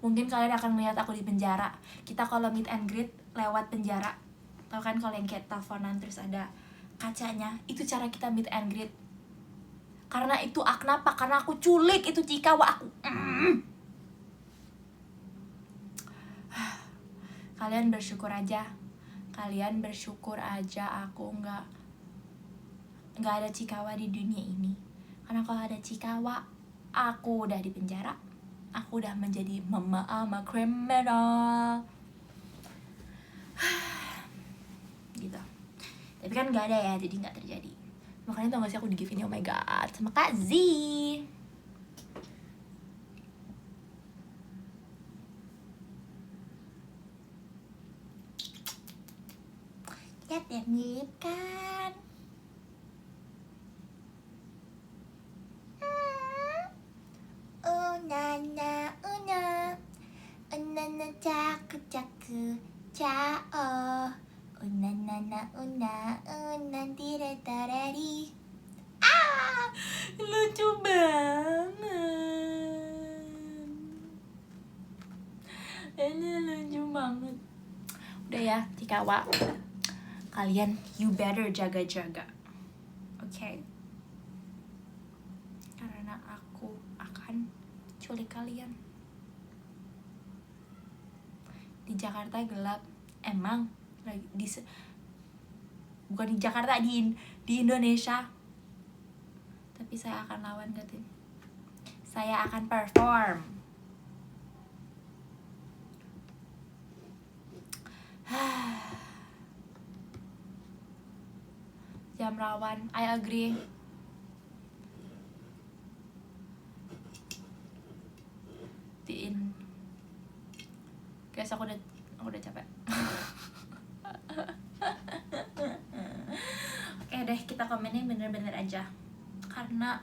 Speaker 1: Mungkin kalian akan melihat aku di penjara. Kita kalau meet and greet lewat penjara. Tahu kan kalau yang kayak teleponan terus ada kacanya? Itu cara kita meet and greet. Karena itu kenapa? Karena aku culik itu Cikawa aku. Kalian bersyukur aja aku nggak ada Cikawa di dunia ini. Karena kalau ada Cikawa, aku udah di penjara. Aku udah menjadi mama criminal. Gitu. Tapi kan nggak ada ya, jadi nggak terjadi. Makanya tau gak sih aku di gift ini, oh my god, sama Kak Z. Lihat ya, mirip kan? Unana, unana caku caku, cao. Unana, una diretarari. Ah, lucu banget. Ini lucu banget. Udah ya, Tikawa. Kalian, you better jaga-jaga. Oke? Karena aku akan culik kalian. Di Jakarta gelap. Emang lagi bukan di Jakarta, di Indonesia. Tapi saya akan lawan, Katin. Saya akan perform. Jam rawan, I agree. Guys, aku udah capek. Oke deh, kita komenin bener-bener aja. Karena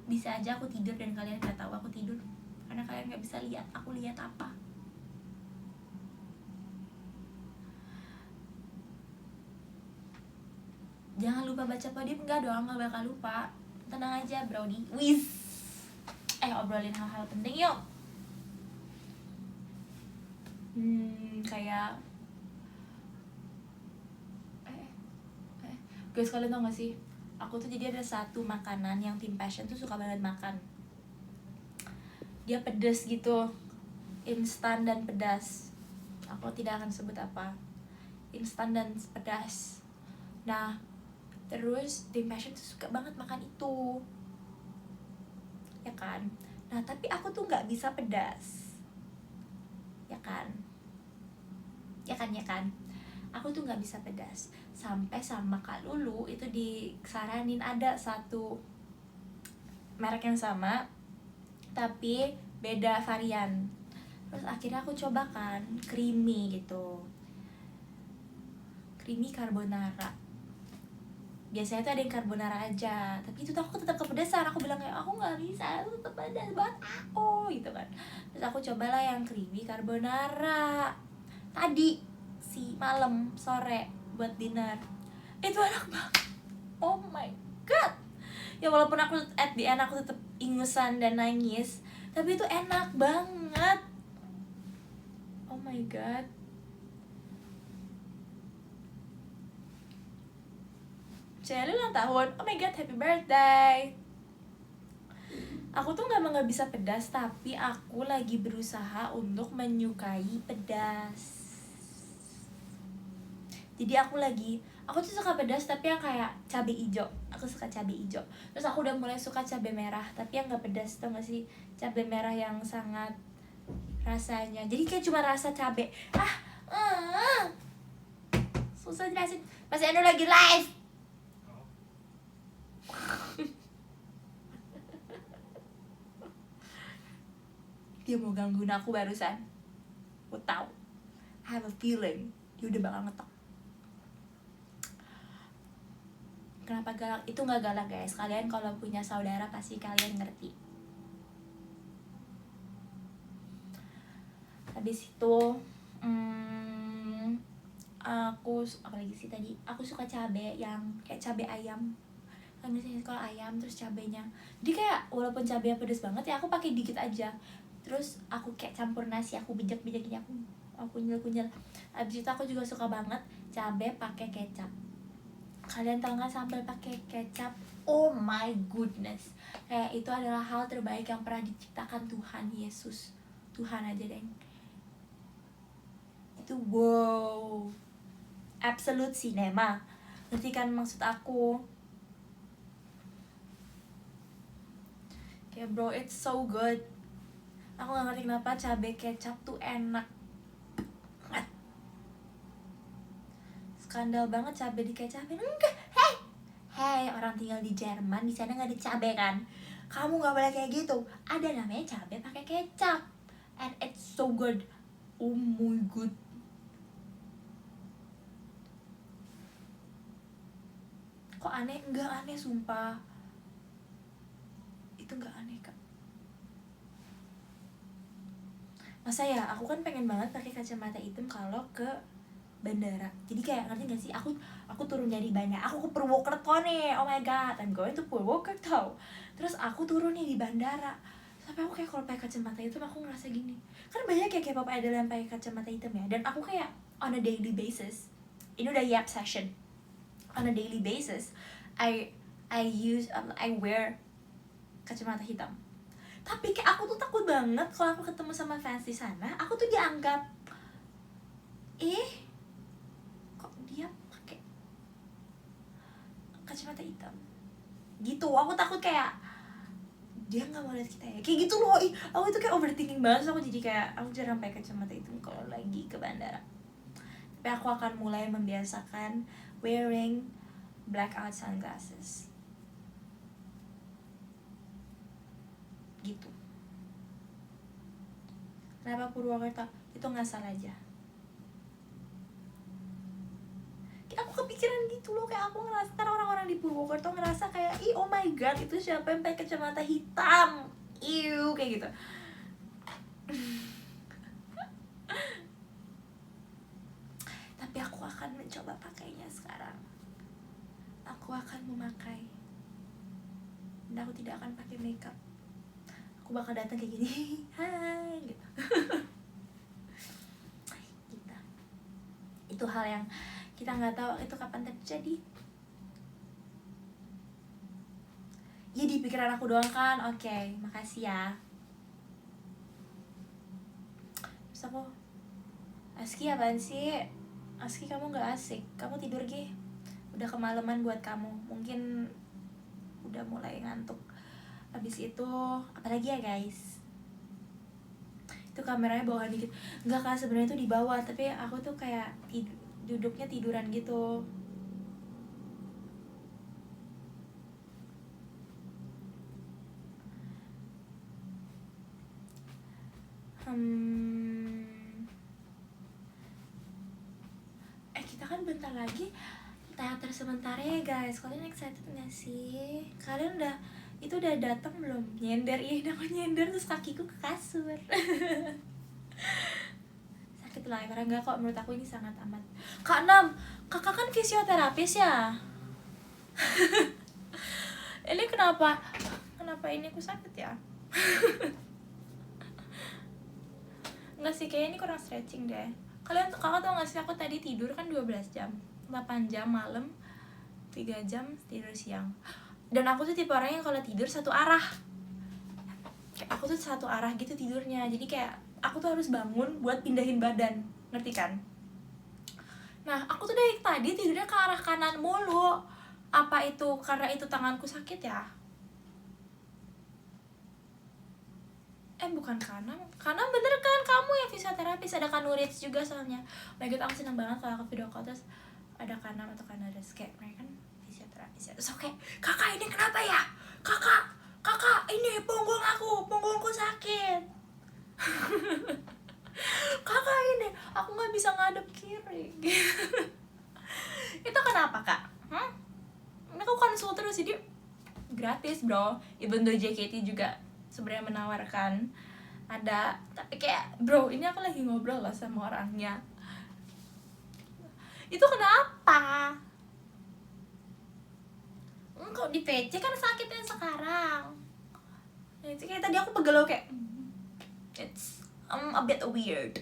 Speaker 1: bisa aja aku tidur dan kalian gak tahu aku tidur. Karena kalian gak bisa lihat aku lihat apa. Jangan lupa baca podium. Enggak dong, gak bakal lupa. Tenang aja, Brody. Wis. Obrolin hal-hal penting yuk. Kayak guys, kalian tau gak sih, aku tuh jadi ada satu makanan yang tim passion tuh suka banget makan. Dia pedas gitu, instan dan pedas. Aku tidak akan sebut apa. Instan dan pedas. Nah, terus tim passion tuh suka banget makan itu, ya kan? Nah, tapi aku tuh nggak bisa pedas, ya kan? Ya kan? Aku tuh nggak bisa pedas. Sampai sama Kak Lulu itu disaranin ada satu merek yang sama tapi beda varian. Terus akhirnya aku coba kan, creamy gitu, creamy carbonara. Biasanya tuh ada yang carbonara aja, tapi itu tuh aku tetap kepedesan. Aku bilang kayak aku nggak bisa, aku tetap pedas banget aku gitu kan. Terus aku cobalah yang creamy carbonara tadi si malam sore buat dinner. Itu enak banget, oh my god. Ya walaupun aku at the end aku tetap ingusan dan nangis, tapi itu enak banget. Oh my god. Jelly ulang tahun, oh my god, happy birthday. Aku tuh nggak bisa pedas, tapi aku lagi berusaha untuk menyukai pedas. Jadi aku tuh suka pedas tapi yang kayak cabai hijau. Aku suka cabai hijau. Terus aku udah mulai suka cabai merah, tapi yang nggak pedas, tau gak sih? Cabai merah yang sangat rasanya, jadi kayak cuma rasa cabai. Susah jelasin. Mas Endo lagi live. Dia mau gangguin aku barusan. Aku tahu. I have a feeling dia udah bakal ngetok. Kenapa galak? Itu nggak galak guys. Kalian kalau punya saudara pasti kalian ngerti. Habis itu aku apalagi sih tadi? Aku suka cabai yang kayak cabai ayam. Kan biasanya kalau ayam terus cabainya. Jadi kayak walaupun cabainya pedas banget ya aku pakai dikit aja. Terus aku kayak campur nasi, aku bijak-bijak gini, aku kunyel-kunyel. Habis itu aku juga suka banget cabai pakai kecap. Kalian tahu nggak sambal pakai kecap? Oh my goodness, kayak itu adalah hal terbaik yang pernah diciptakan Tuhan Yesus. Tuhan aja deh. Itu wow, absolute cinema. Ngerti kan maksud aku? Kayak bro, it's so good. Aku nggak ngerti kenapa cabai kecap tuh enak. Skandal banget cabai dikecapin. Enggak,
Speaker 2: hey orang tinggal di Jerman, di sana nggak ada cabai kan, kamu nggak boleh kayak gitu, ada namanya cabai pakai kecap and it's so good. Oh my god, kok aneh? Nggak aneh sumpah, itu nggak aneh kak. Masa ya, aku kan pengen banget pakai kacamata hitam kalau ke bandara. Jadi kayak ngerti gak sih, aku turun dari bandara, aku ke Purwokerto nih, oh my god, I'm going to Purwokerto. Terus aku turun nih di bandara, sampai aku kayak kalau pakai kacamata hitam aku ngerasa gini. Kan banyak ya kayak K-pop idol yang pakai kacamata hitam ya, dan aku kayak on a daily basis, ini udah yap session, on a daily basis, I wear kacamata hitam. Tapi kayak aku tuh takut banget kalau aku ketemu sama fans di sana, aku tuh dianggap kok dia pakai kacamata hitam gitu. Aku takut kayak dia nggak mau lihat kita ya, kayak gitu loh. Aku itu kayak overthinking banget. So aku jadi kayak aku jarang pakai kacamata hitam kalau lagi ke bandara. Tapi aku akan mulai membiasakan wearing blackout sunglasses gitu. Kenapa Purwokerto? Itu ngasal aja. Kayak aku kepikiran gitu loh, kayak aku ngerasa kan orang-orang di Purwokerto ngerasa kayak oh my god, itu siapa yang pakai kacamata hitam, kayak gitu. Tapi aku akan mencoba pakainya sekarang. Aku akan memakai, dan aku tidak akan pakai makeup. Aku bakal datang kayak gini, hai gitu. Gitu. Itu hal yang kita nggak tahu itu kapan terjadi. Ya di pikiran aku doang kan. Oke, makasih ya. Terus aku, Aski apaan sih? Aski kamu nggak asik, kamu tidur Gi. Udah kemalaman buat kamu, mungkin udah mulai ngantuk. Habis itu apalagi ya guys, itu kameranya bawah dikit. Nggak kak, sebenarnya itu di bawah, tapi aku tuh kayak duduknya tiduran gitu. Kita kan bentar lagi teater sementara ya guys. Kalian excited nggak sih? Kalian udah datang belum? Nyender, aku nyender terus kakiku ke kasur. Sakit lah, karena enggak kok, menurut aku ini sangat amat. Kak Nam, kakak kan fisioterapis ya? Ini kenapa ini aku sakit ya? Enggak sih, kayaknya ini kurang stretching deh. Kakak tau gak sih, aku tadi tidur kan 12 jam 8 jam malam, 3 jam tidur siang. Dan aku tuh tipe orang yang kalau tidur satu arah, kayak aku tuh satu arah gitu tidurnya. Jadi kayak aku tuh harus bangun buat pindahin badan, ngerti kan? Nah aku tuh dari tadi tidurnya ke arah kanan mulu. Apa itu karena itu tanganku sakit ya? Bukan kanan bener kan, kamu yang fisioterapis. Ada Kanurits juga soalnya. Oh my god, aku seneng banget kalau aku video call terus ada Kanam atau Kanaris, kayak mereka kan fisioterapis ya. Terus oke, kakak ini kenapa ya? Kakak ini punggungku sakit. Kakak ini aku nggak bisa ngadep kiri. Itu kenapa kak? Ini aku konsul terus, jadi gratis bro. Even though JKT juga sebenarnya menawarkan ada, tapi kayak bro ini aku lagi ngobrol lah sama orangnya. Itu kenapa? Kok di PC kan sakitnya sekarang. Itu kayak tadi aku pegel kayak it's a bit weird.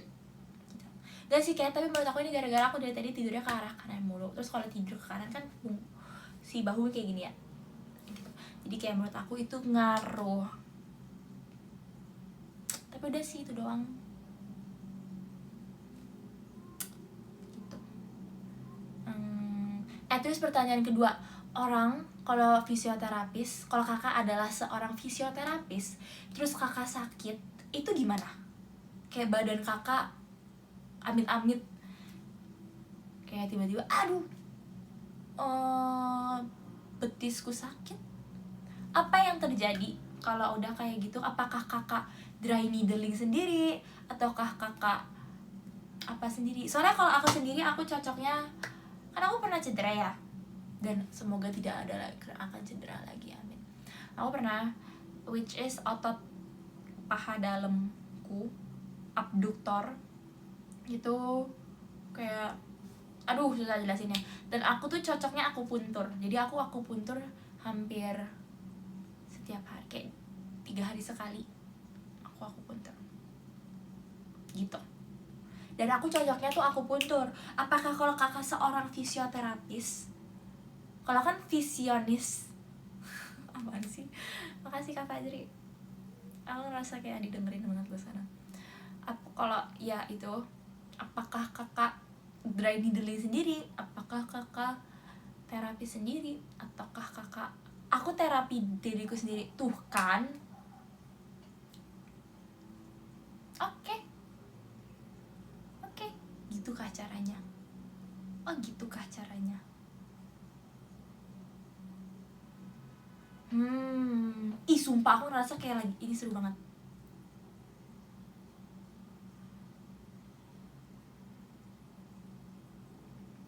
Speaker 2: Gak sih kayak, tapi menurut aku ini gara-gara aku dari tadi tidurnya ke arah kanan mulu. Terus kalau tidur ke kanan kan si bahu kayak gini ya gitu. Jadi kayak menurut aku itu ngaruh. Tapi udah sih itu doang gitu. Terus pertanyaan kedua, orang kalau fisioterapis, kalau kakak adalah seorang fisioterapis terus kakak sakit, itu gimana? Kayak badan kakak amit-amit kayak tiba-tiba aduh
Speaker 1: betisku sakit? Apa yang terjadi kalau udah kayak gitu? Apakah kakak dry needling sendiri ataukah kakak apa sendiri? Soalnya kalau aku sendiri aku cocoknya, kan aku pernah cedera ya, dan semoga tidak ada akan cedera lagi, amin. Aku pernah, which is otot paha dalamku, abduktor itu kayak aduh susah jelasinnya. Dan aku tuh cocoknya aku puntur. Jadi aku puntur hampir setiap hari, kayak 3 hari sekali aku puntur gitu. Dan aku cocoknya tuh aku puntur. Apakah kalau kakak seorang fisioterapis, kalau kan visionis apaan sih, makasih Kak Fajri, aku ngerasa kayak didengerin banget di sana. Kalau ya itu, apakah kakak dry needling sendiri, apakah kakak terapi sendiri, ataukah kakak aku terapi diriku sendiri? Tuh kan, oke, gitukah caranya? Oh gitukah caranya? Ih sumpah aku ngerasa kayak lagi ini seru banget.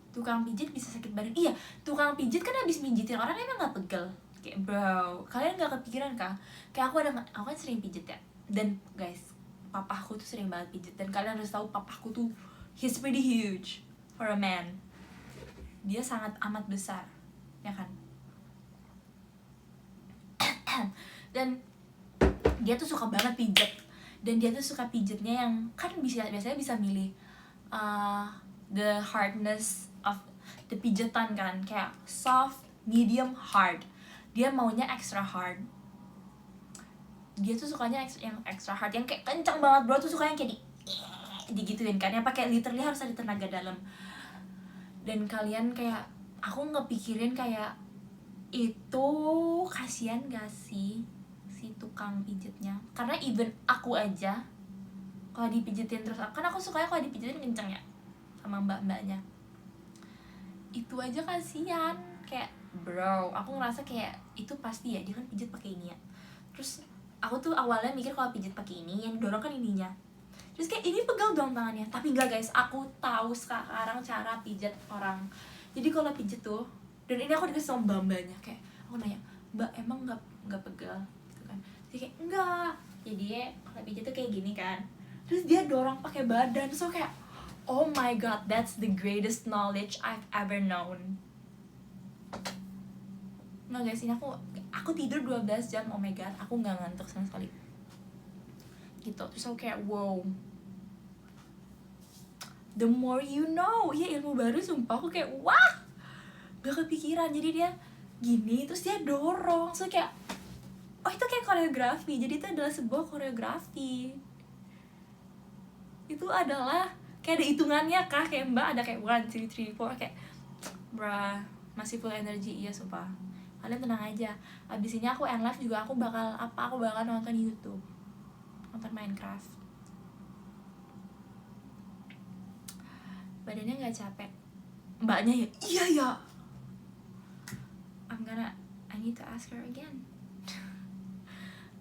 Speaker 1: Tukang pijit bisa sakit badan. Iya, tukang pijit kan habis mijitin orang emang gak pegel. Kayak bro, kalian gak kepikiran kah? Kayak aku kan sering pijit ya. Dan guys, papaku tuh sering banget pijit. Dan kalian harus tahu papaku tuh, he's pretty huge for a man. Dia sangat amat besar, ya kan? Dan dia tuh suka banget pijat. Dan dia tuh suka pijatnya yang kan biasanya bisa milih the hardness of the pijetan kan, kayak soft, medium, hard. Dia maunya extra hard. Dia tuh sukanya yang extra hard, yang kayak kencang banget bro, tuh suka yang kayak digituin kan, yang pakai literally harus ada tenaga dalam. Dan kalian kayak, aku ngepikirin kayak itu kasihan gak sih si tukang pijitnya? Karena even aku aja kalau dipijitin terus, kan aku sukanya kalau dipijitin kenceng ya sama mbak-mbaknya, itu aja kasihan. Kayak bro, aku ngerasa kayak itu pasti ya dia kan pijit pakai ini ya. Terus aku tuh awalnya mikir kalau pijit pakai ini yang dorong kan ininya, terus kayak ini pegel dong tangannya. Tapi enggak guys, aku tahu sekarang cara pijat orang. Jadi kalau pijit tuh, dan ini aku dikasih sama mbak-mbaknya, kayak aku nanya, mbak emang nggak pegel gitu kan? Jadi kayak enggak, jadi kalau pijit tuh kayak gini kan, terus dia dorong pakai badan. So kayak oh my god, that's the greatest knowledge I've ever known. Nah guys, ini aku tidur 12 jam, oh my god, aku nggak ngantuk sama sekali gitu. Terus aku kayak wow, the more you know. Ya ilmu baru sumpah, aku kayak wah, gak kepikiran. Jadi dia gini, terus dia dorong. So kayak oh itu kayak koreografi. Jadi itu adalah sebuah koreografi. Itu adalah kayak ada hitungannya kah? Kayak mbak ada kayak 1, 2, 3, 4. Kayak bruh, masih full energy. Iya sumpah, kalian tenang aja. Abis ini aku end live juga aku bakal nonton YouTube, nonton Minecraft. Badannya gak capek mbaknya ya? Iya ya, I need to ask her again.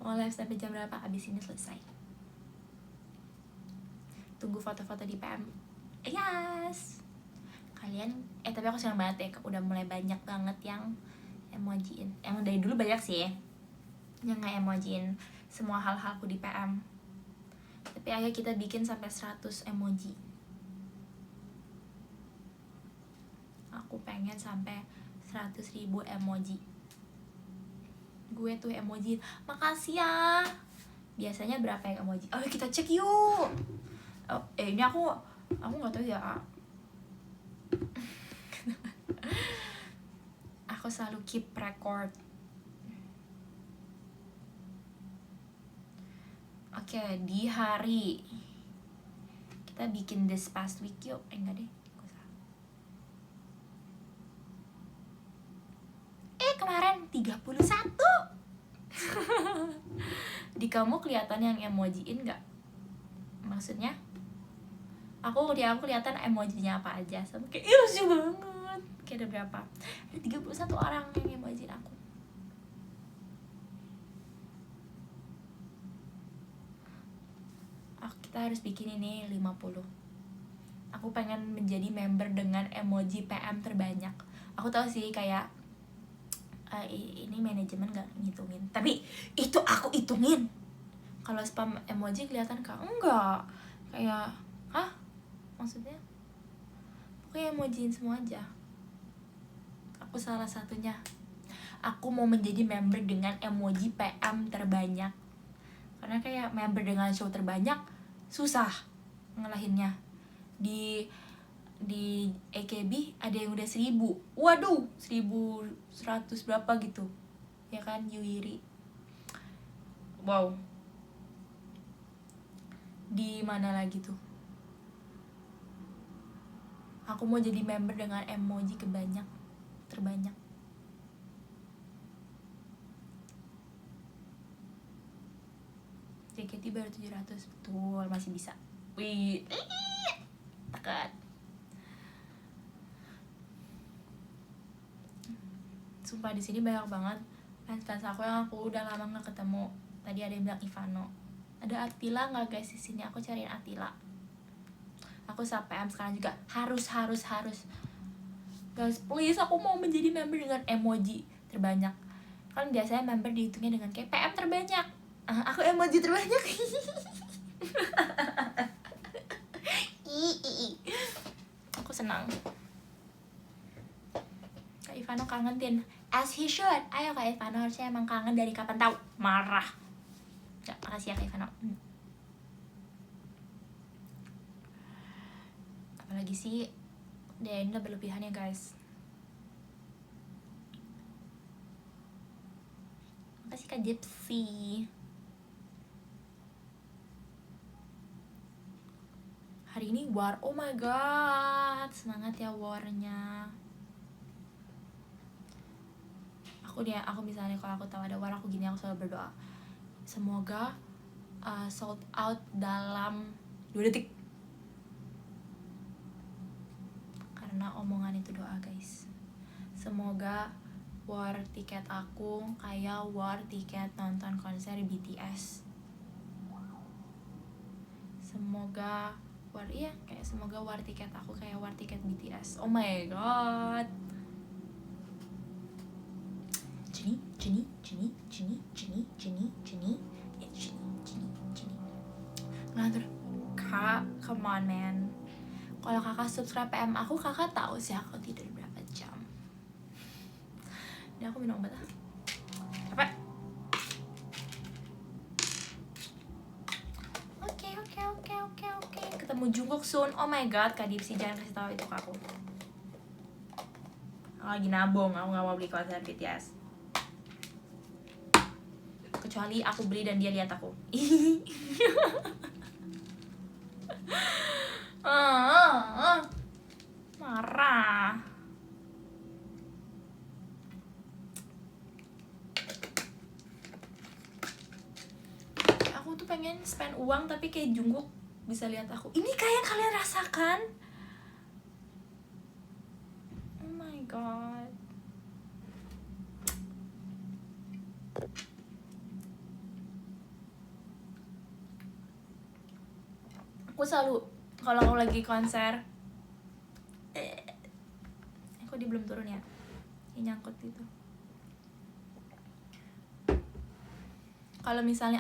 Speaker 1: Mau live sampai jam berapa? Abis ini selesai. Tunggu foto-foto di PM. Yes. Kalian tapi aku senang banget ya, udah mulai banyak banget yang emojiin. Emang dari dulu banyak sih yang nggak emojiin semua hal-halku di PM. Tapi ayo kita bikin sampai 100 emoji. Aku pengen sampai 100.000 emoji. Gue tuh emoji, makasih ya. Biasanya berapa yang emoji? Ayo kita cek yuk. Ini aku nggak tahu ya. Aku selalu keep record. Oke, di hari kita bikin this past week yuk. Enggak deh, kemarin 31. Di kamu kelihatan yang emojiin nggak? Maksudnya aku kelihatan emojinya apa aja. Sama kayak lucu banget. Oke, ada berapa? Ada 31 orang yang emojin aku. Kita harus bikin ini 50. Aku pengen menjadi member dengan emoji PM terbanyak. Aku tahu sih kayak ini manajemen gak ngitungin, tapi itu aku hitungin. Kalau spam emoji kelihatan kak? Enggak. Kayak, hah? Maksudnya? Pokoknya emojiin semua aja. Aku salah satunya. Aku mau menjadi member dengan emoji PM terbanyak. Karena kayak member dengan show terbanyak susah ngelahinnya. Di AKB ada yang udah 1000. Waduh, 1100 berapa gitu. Ya kan, Yuiri. Wow. Di mana lagi tuh? Aku mau jadi member dengan emoji terbanyak. JKT baru 700. Betul, masih bisa. Wih, tekan. Sumpah di sini banyak banget fans aku yang aku udah lama nggak ketemu. Tadi ada yang bilang Ivano. Ada Attila nggak guys di sini? Aku cariin Attila. Aku PM sekarang juga. Harus. Guys, please, aku mau menjadi member dengan emoji terbanyak. Kan biasanya member dihitungnya dengan kayak PM terbanyak. Aku emoji terbanyak. Aku senang. Kak Ivano kangen Tin. As he should. Ayo Kak Ivano, harusnya emang kangen dari kapan tahu? Marah. Ya, makasih ya Kak Ivano. Apalagi sih, ini udah berlebihan ya guys. Makasih Kak Gypsy. Hari ini war, oh my god, semangat ya warnya. Aku misalnya kalau aku tahu ada war, aku gini, aku selalu berdoa. Semoga sold out dalam 2 detik. Karena omongan itu doa guys. Semoga war tiket aku kayak war tiket nonton konser BTS. Semoga semoga war tiket aku kayak war tiket BTS. Oh my god. Jenny. Ngatur. Kak, come on man. Kalau kakak subscribe PM aku, kakak tahu sih aku tidur berapa jam. Ini aku minum obat ah. Capek. Oke. Ketemu Jungkook soon. Oh my god, Kak Dipsy jangan kasih tahu itu ke aku. Aku lagi nabung, aku gak mau beli konser BTS. Kecuali aku beli dan dia lihat aku. Marah. Aku tuh pengen spend uang tapi kayak Jungkook bisa lihat aku. Ini kayak kalian rasakan. Oh my god. Aku selalu kalau aku lagi konser, aku belum turun ya, ini nyangkut gitu. Kalau misalnya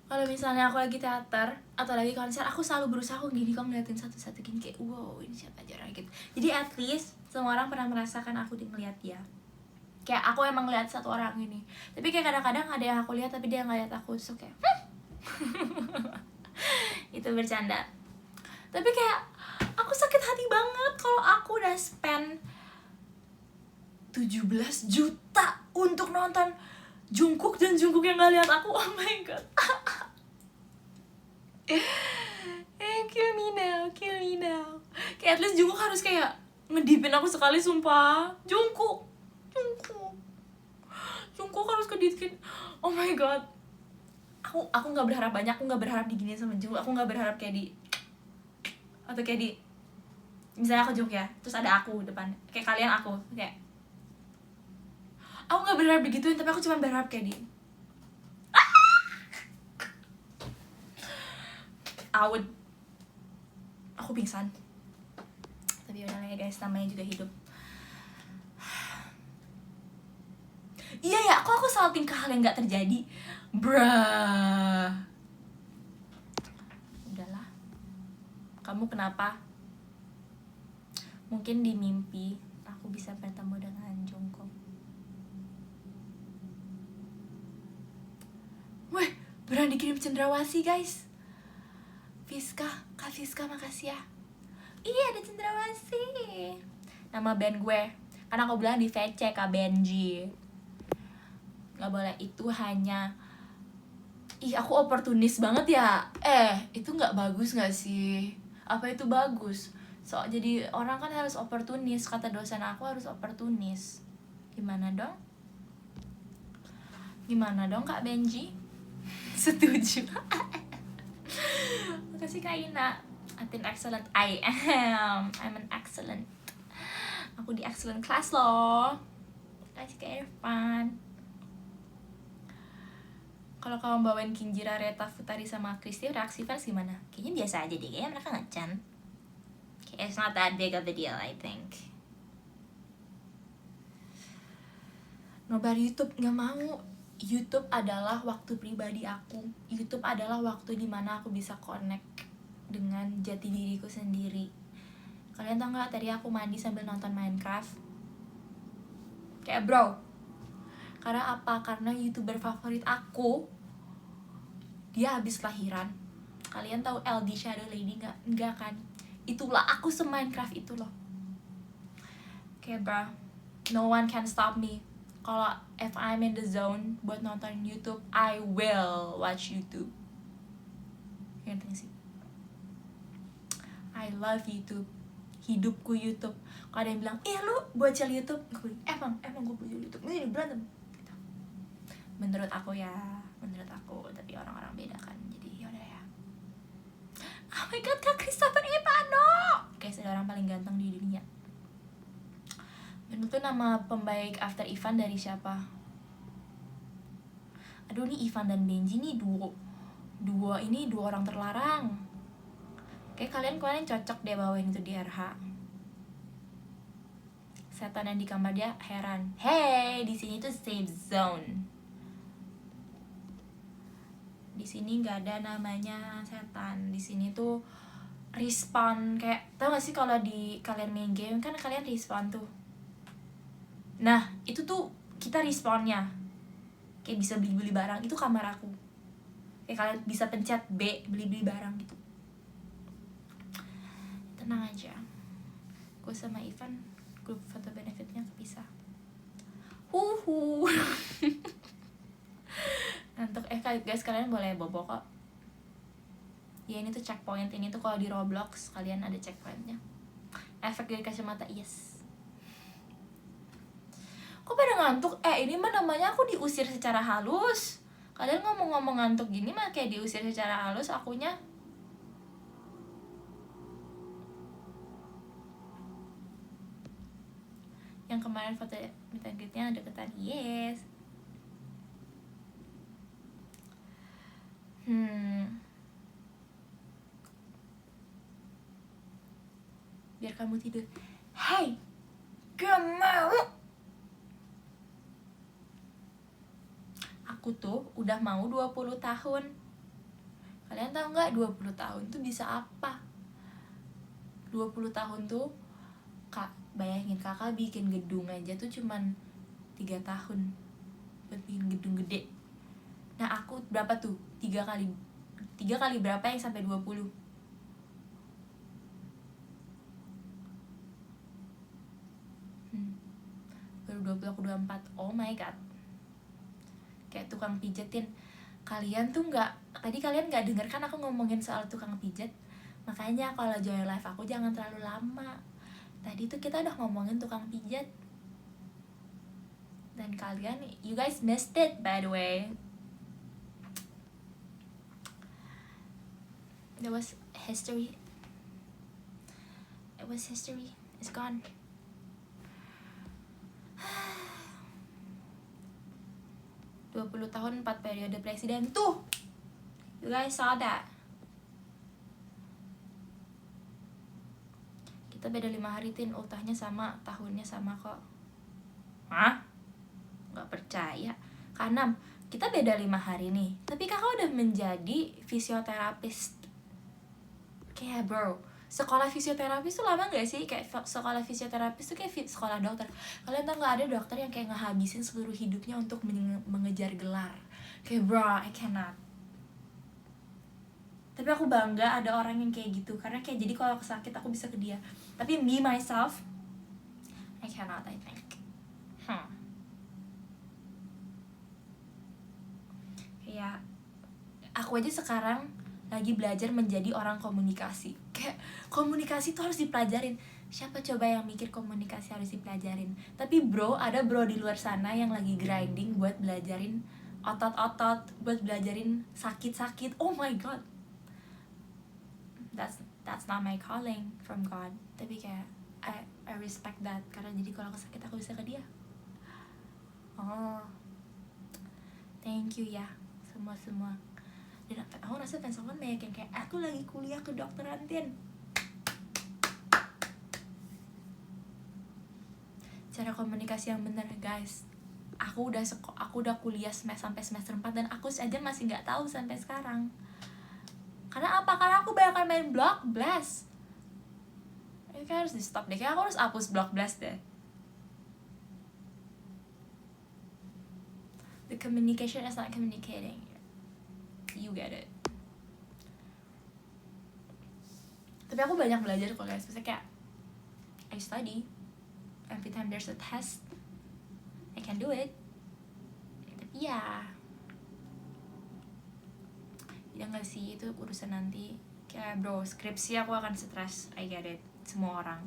Speaker 1: kalau misalnya aku lagi teater atau lagi konser, aku selalu berusaha aku gini kok ngeliatin satu-satu gini kayak wow ini siapa aja orang gitu. Jadi at least semua orang pernah merasakan aku ngeliat dia. Kayak aku emang ngeliat satu orang ini. Tapi kayak kadang-kadang ada yang aku lihat tapi dia nggak lihat aku, so kayak itu bercanda. Tapi kayak aku sakit hati banget kalau aku udah spend 17 juta untuk nonton Jungkook dan Jungkook yang gak lihat aku. Oh my god. Kill me now. Kayak at least Jungkook harus kayak ngedipin aku sekali, sumpah. Jungkook harus ngedipin. Oh my god. Aku nggak berharap banyak, aku nggak berharap diginiin sama Jungkook, aku nggak berharap kayak di
Speaker 2: misalnya aku jongkok ya, terus ada aku depan, kayak kalian aku, kayak aku nggak berharap begituin, tapi aku cuma berharap kayak dia. Aku pingsan. Tapi udah lah ya guys, namanya juga hidup. Iya ya, aku salting ke hal yang nggak terjadi, bruh. Udahlah. Kamu kenapa? Mungkin di mimpi aku bisa bertemu dengan Jungkook. Weh, beneran dikirim cendrawasih guys. Kak Fiska makasih ya. Iya, ada cendrawasih. Nama band gue, karena aku bilang di VC Kak Benji. Gak boleh, itu hanya aku oportunis banget ya. Itu gak bagus gak sih? Apa itu bagus? Jadi orang kan harus oportunis. Kata dosen aku harus oportunis. Gimana dong Kak Benji? Setuju. Makasih Kak Ina. Atin excellent. I'm an excellent. Aku di excellent class loh. Kasih ke Irfan. Kalau kamu bawain Kinjira, Reta, Futari sama Kristi, reaksi fans gimana? Kayaknya biasa aja deh, kayaknya mereka ngecan. Okay, it's not that big of a deal, I think. Nobar YouTube, gak mau. YouTube adalah waktu pribadi aku. YouTube adalah waktu dimana aku bisa connect dengan jati diriku sendiri. Kalian tau gak, tadi aku mandi sambil nonton Minecraft. Kayak bro. Karena apa? Karena YouTuber favorit aku, dia habis lahiran. Kalian tahu LD Shadow Lady gak? Enggak kan? Itulah aku se-Minecraft itu loh. Kayak bro, no one can stop me. Kalau if I'm in the zone buat nonton YouTube, I will watch YouTube. Ngerti sih? I love YouTube. Hidupku YouTube. Kalau ada yang bilang, lu bocil YouTube, gue emang gue bocil YouTube. Ini berantem. Gitu. Menurut aku ya, tapi orang-orang beda kan. Jadi yaudah ya. Oh my god, Kak Christopher Ivano. Guys, ada orang paling ganteng di dunia. Menurut tuh nama pembaik after Ivan dari siapa? Aduh, nih Ivan dan Benji nih duo orang terlarang. Kayak kalian cocok deh bawain itu di RH. Setan yang di kamar dia heran. Hey, di sini tuh safe zone. Di sini nggak ada namanya setan. Di sini tuh respawn. Kayak tau gak sih kalau di kalian main game kan kalian respawn tuh. Nah, itu tuh kita respawnnya. Kayak bisa beli-beli barang. Itu kamar aku. Kayak kalian bisa pencet B, beli-beli barang gitu. Tenang aja. Gue sama Ivan, grup foto benefitnya kepisah. Ngantuk. Guys, kalian boleh bobo kok. Ya ini tuh checkpoint. Ini tuh kalau di Roblox kalian ada checkpointnya. Efek dari kacamata, yes. Kok pada ngantuk? Ini mah namanya aku diusir secara halus. Kalian ngomong-ngomong ngantuk gini mah kayak diusir secara halus akunya. Yang kemarin foto meet and greet-nya deketan, yes. Biar kamu tidur. Hey, gak mau. Aku tuh udah mau 20 tahun. Kalian tahu gak 20 tahun tuh bisa apa? 20 tahun tuh bayangin kakak bikin gedung aja tuh cuman 3 tahun buat bikin gedung gede. Nah aku berapa tuh? 3 kali berapa yang sampai 20? Baru 20 aku 24. Oh my god. Kayak tukang pijetin. Kalian tuh tadi kalian gak denger kan aku ngomongin soal tukang pijet. Makanya kalau join live aku jangan terlalu lama. Tadi tuh kita udah ngomongin tukang pijat. Dan kalian, you guys missed it by the way. That was history. It
Speaker 1: it was history, it's gone. "20 tahun 4 periode presiden." Tuh, you guys saw that. Kita beda 5 hari, Tin. Ultahnya sama, tahunnya sama kok. Hah? Gak percaya. K6, kita beda 5 hari nih, tapi kakak udah menjadi fisioterapis. Kayak bro, sekolah fisioterapis tuh lama gak sih? Kayak sekolah fisioterapis tuh kayak sekolah dokter. Kalian tau gak ada dokter yang kayak ngehabisin seluruh hidupnya untuk mengejar gelar. Kayak bro, I cannot. Tapi aku bangga ada orang yang kayak gitu, karena kayak jadi kalau aku sakit aku bisa ke dia. Tapi me myself, I cannot, I think. Kayak aku aja sekarang lagi belajar menjadi orang komunikasi. Kayak komunikasi tuh harus dipelajarin. Siapa coba yang mikir komunikasi harus dipelajarin? Tapi bro, ada bro di luar sana yang lagi grinding buat belajarin otot-otot, buat belajarin sakit-sakit. Oh my god, that's not my calling from God. Tapi kayak I respect that, karena jadi kalau aku sakit aku bisa ke dia. Oh, thank you ya semua. Dan aku rasa fans aku banyak yang kayak, aku lagi kuliah kedokteran, Tin. Cara komunikasi yang benar, guys. Aku udah kuliah sampai semester 4 dan aku aja masih nggak tahu sampai sekarang. Karena apa? Karena aku banyak main Block Blast. Ini kayak harus di stop deh. Kayak aku harus hapus Block Blast deh. The communication is not communicating. You get it. Tapi aku banyak belajar kok guys. Maksudnya kayak I study. Every time there's a test, I can do it. Tapi ya, ya nggak sih, itu urusan nanti. Kayak bro, skripsi aku akan stres. I get it. Semua orang.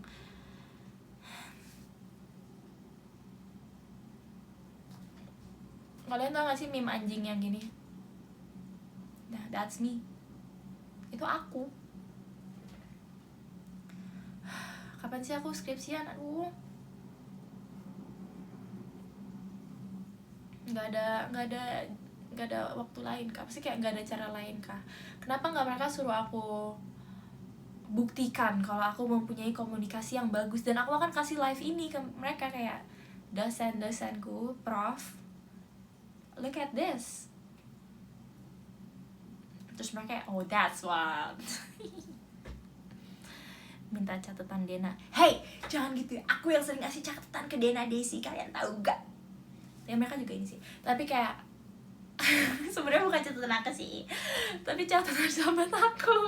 Speaker 1: Kalian tau gak sih meme anjing yang gini? Nah, that's me. Itu aku. Kapan sih aku skripsian? Aduh. Gak ada waktu lain kah? Pasti kayak gak ada cara lain kah? Kenapa gak mereka suruh aku buktikan kalau aku mempunyai komunikasi yang bagus, dan aku akan kasih live ini ke mereka, kayak dosen-dosenku, prof, look at this. Terus mereka kayak, oh that's what. Minta catatan Dena. Hey, jangan gitu ya. Aku yang sering ngasih catatan ke Dena Desi, kalian tahu gak? Ya mereka juga ini sih. Tapi kayak sebenarnya bukan catatan aku sih, tapi catatan sahabat aku.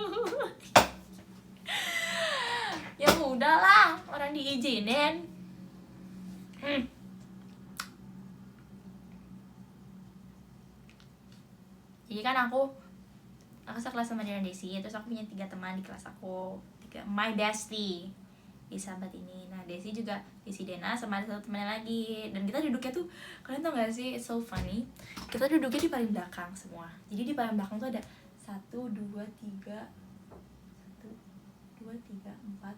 Speaker 1: Ya udahlah, orang diizinin. Jadi kan aku sekelas sama Dena Desi, terus aku punya 3 teman di kelas aku, my bestie di sahabat ini. Nah Desi juga, Desi Dena sama ada 1 temannya lagi, dan kita duduknya tuh, kalian tau gak sih, it's so funny, kita duduknya di paling belakang semua. Jadi di paling belakang tuh ada 1, 2, 3 4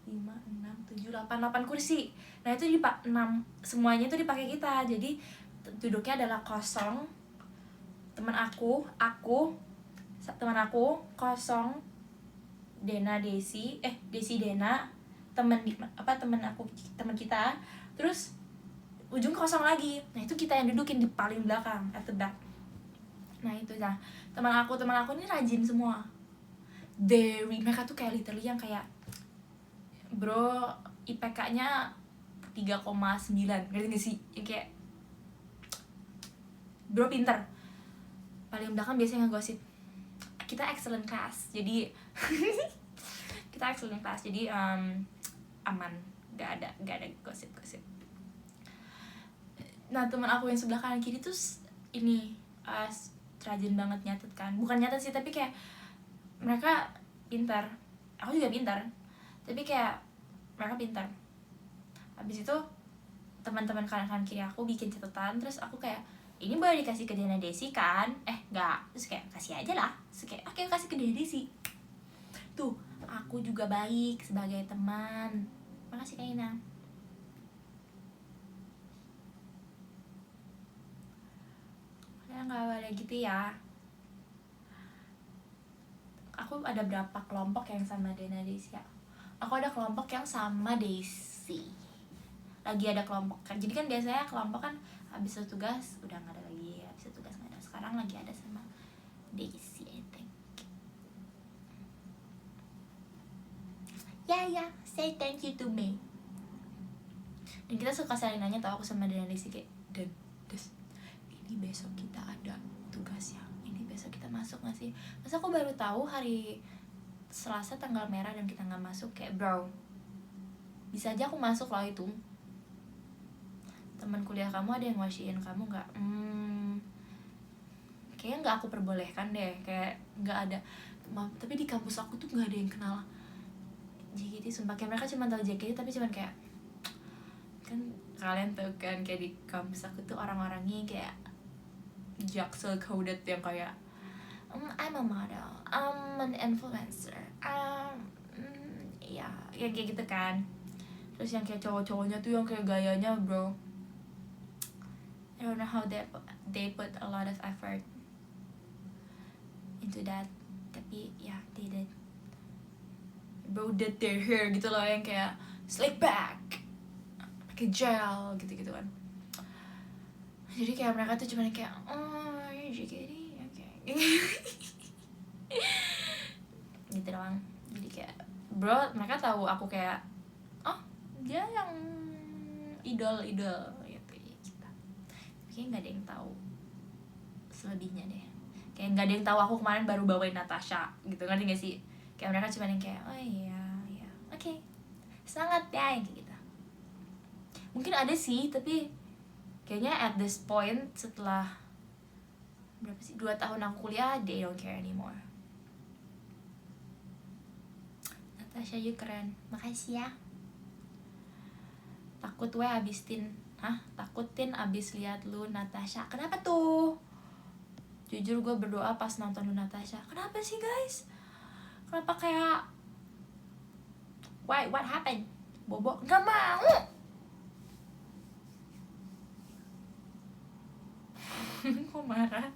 Speaker 1: 5, 6, 7, 8 kursi. Nah itu di 6 semuanya tuh dipakai kita. Jadi duduknya adalah kosong. Teman aku, teman aku kosong, Dena Desi, Desi Dena, teman aku, teman kita, terus ujung kosong lagi. Nah itu kita yang dudukin di paling belakang, at the back. Nah itu nah, teman aku ini rajin semua. Mereka tuh kayak literally yang kayak, bro, IPK-nya 3,9, ngerti gak sih? Yang kayak, bro pinter. Paling belakang biasanya ngegosip, kita excellent class, jadi kita excellent class, jadi aman, gak ada gosip. Nah teman aku yang sebelah kanan kiri tuh ini rajin banget nyatet kan, bukan nyatet sih, tapi kayak mereka pintar, aku juga pintar, tapi kayak mereka pintar. Habis itu teman-teman kanan kiri aku bikin catatan, terus aku kayak, ini boleh dikasih ke Dena Desi kan? Enggak. Terus kayak, kasih aja lah. Terus kayak, oke, kasih ke Dena Desi. Tuh,
Speaker 2: Aku juga baik sebagai teman. Makasih Kak Ina. Ya nggak boleh gitu ya. Aku ada berapa kelompok yang sama Dena Desia. Aku ada kelompok yang sama Daisy. Lagi ada kelompok kan. Jadi kan biasanya kelompok kan habis tugas udah nggak ada lagi. Habis tugas nggak ada. Sekarang lagi ada sama Daisy, I think. Ya, say thank you to me. Dan kita suka saling nanya tau aku sama Dena Daisy kayak, Dan, Des, ini besok kita ada tugas ya, ini besok kita masuk gak sih? Masa aku baru tahu hari Selasa tanggal merah dan kita gak masuk. Kayak bro, bisa aja aku masuk loh itu. Teman kuliah kamu ada yang ngasihin kamu gak? Kayaknya gak aku perbolehkan deh. Kayak gak ada. Tapi di kampus aku tuh gak ada yang kenal JKT, sumpah. Kayak mereka cuma tahu JKT tapi cuman kayak, kan kalian tau kan kayak di kampus aku tuh orang-orangnya kayak jaksel coded yang kayak I'm a model, I'm an influencer, ya kayak gitu kan. Terus yang kayak cowok-cowoknya tuh yang kayak gayanya bro, I don't know how they put a lot of effort into that, tapi ya they did. Bro did their hair gitu loh yang kayak slick back, pakai gel gitu-gitu kan. Jadi kayak mereka tuh cuma kayak ya JKT oke. Gitu doang. Jadi kayak bro, mereka tahu aku kayak dia yang idol gitu ya kita. Kayaknya nggak ada yang tahu selebihnya deh. Kayak nggak ada yang tahu aku kemarin baru bawain Natasha gitu, ngerti gak sih? Kayak mereka cuma yang kayak iya oke, semangat ya gitu. Mungkin ada sih, tapi kayaknya at this point setelah berapa sih 2 tahun aku kuliah, they don't care anymore. Natasha you keren, makasih ya. Takutin abis lihat lu Natasha. Kenapa tuh? Jujur gue berdoa pas nonton lu Natasha. Kenapa sih guys? Kenapa kayak what happened? Bobo nggak mau. Kok marah?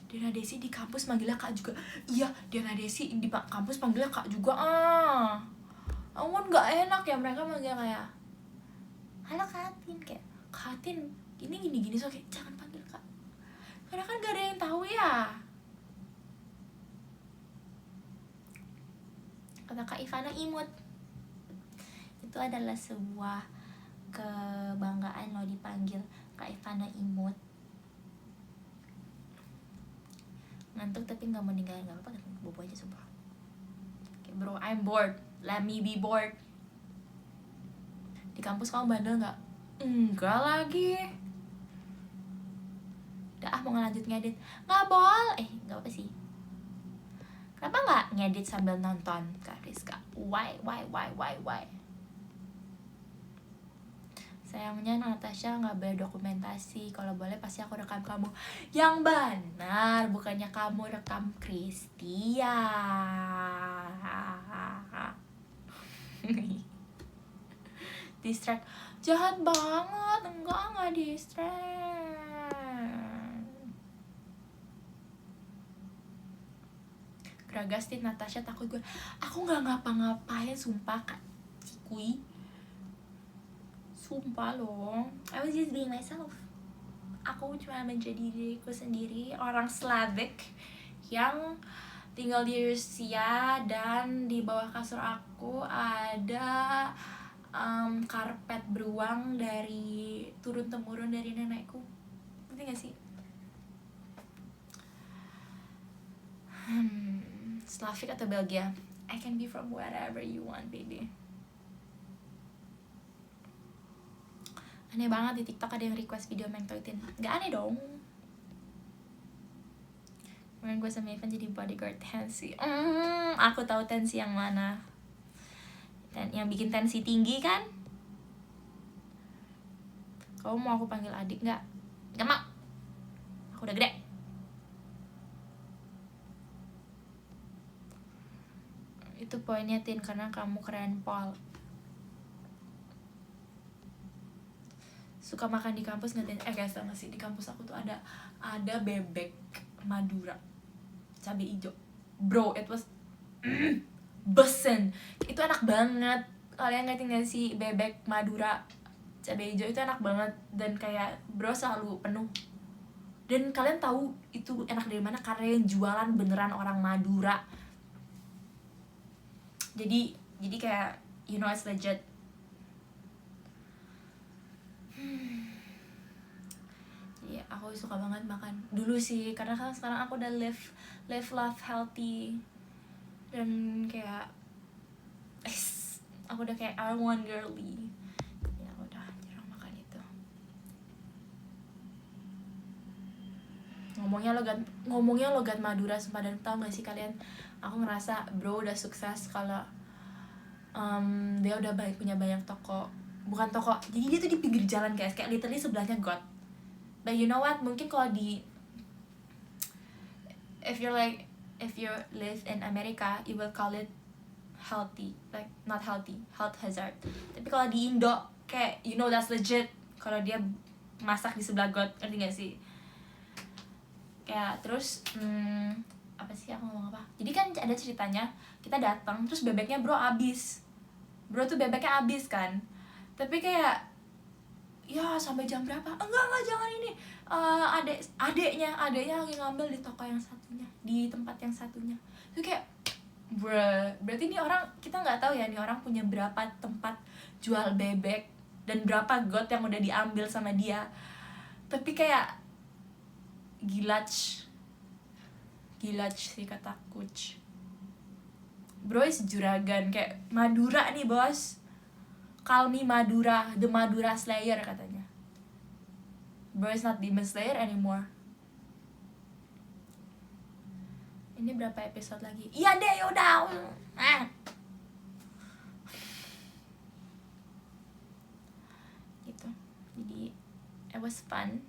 Speaker 2: Dena Desi di kampus manggilnya kak juga. Iya, Dena Desi di kampus panggilnya kak juga. Ampun gak enak ya mereka manggil kayak halo Katin, kayak Katin ini gini so kayak jangan panggil kak. Karena kan gak ada yang tahu ya. Kata Kak Ivana imut. Itu adalah sebuah kebanggaan lo dipanggil Kak Ivana imut. Ngantuk tapi gak mau ninggalin, gak apa-apa, bobo aja sumpah. Okay, bro, I'm bored, let me be bored. Di kampus kamu bandel gak? Enggak lagi. Udah mau ngelanjut ngedit. Gak boleh, gak apa sih. Kenapa gak ngedit sambil nonton Kak Rizka? Why? Sayangnya Natasha gak boleh dokumentasi. Kalau boleh pasti aku rekam kamu. Yang benar, bukannya kamu rekam Kristia. Distract. Jahat banget. Enggak distract. Gragastin Natasha takut gue. Aku gak ngapa-ngapain sumpah Kak Cikui. Sumpah loh, I was just being myself. Aku cuma menjadi diriku sendiri, orang Slavic yang tinggal di Rusia. Dan di bawah kasur aku ada karpet beruang dari turun-temurun dari nenekku. Ngerti gak sih? Slavic atau Belgia? I can be from wherever you want, baby. Aneh banget di TikTok ada yang request video Mengtoitin. Gak aneh dong. Kemarin gue sama Evan jadi bodyguard Tensi. Aku tahu Tensi yang mana. Yang bikin tensi tinggi kan? Kamu mau aku panggil adik gak? Gak mau. Aku udah gede.
Speaker 1: Itu poinnya Tin, karena kamu keren Pol. Suka makan di kampus nggak Tin? Guys, tau gak sih, di kampus aku tuh ada bebek Madura cabai hijau. Bro, it was besen. Itu enak banget. Kalian ngerti gak sih, bebek Madura cabai hijau itu enak banget. Dan kayak bro selalu penuh. Dan kalian tahu itu enak dari mana? Karena yang jualan beneran orang Madura. Jadi kayak you know it's legit. Jadi aku suka banget makan dulu sih, karena kan sekarang aku udah live love healthy. Dan kayak aku udah kayak I want girly. Ya udah jarang makan itu. Ngomongnya logat Madura sumpah. Dan tau gak sih kalian, aku ngerasa bro udah sukses kalau dia udah punya banyak toko. Bukan toko, jadi dia tuh di pinggir jalan guys, kayak literally sebelahnya God. But you know what, mungkin kalau if you live in America, you will call it healthy, like not healthy, health hazard. Tapi kalau di Indo, kayak you know that's legit. Kalau dia masak di sebelah God, ngerti gak sih? Kayak terus apa sih aku ngomong apa? Jadi kan ada ceritanya, kita datang terus bebeknya bro abis. Bro tuh bebeknya abis kan. Tapi kayak ya sampai jam berapa? Enggak jangan ini. Adeknya lagi ngambil di toko yang satunya, di tempat yang satunya. Itu kayak berarti ini orang, kita nggak tahu ya nih orang punya berapa tempat jual bebek dan berapa got yang udah diambil sama dia. Tapi kayak gilach sih kata coach. Bro is juragan, kayak Madura nih bos. Call me Madura, the Madura Slayer katanya. Bro is not Demon Slayer anymore. Ini berapa episode lagi? Iya deh, yaudah. Gitu. Jadi it was fun.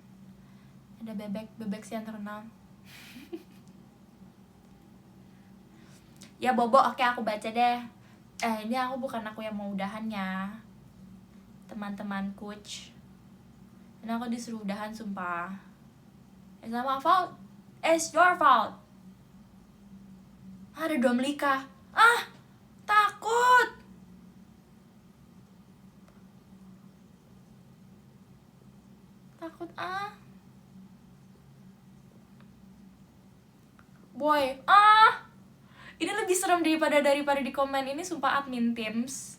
Speaker 1: Ada bebek sih yang terkenal. Ya Bobo, oke aku baca deh. Ini aku bukan aku yang mau udahannya, teman-teman coach. Dan aku disuruh udahan sumpah. It's not my fault, it's your fault. Ada Domlika. Takut. Boy, ini lebih serem daripada di komen ini sumpah. Admin Teams,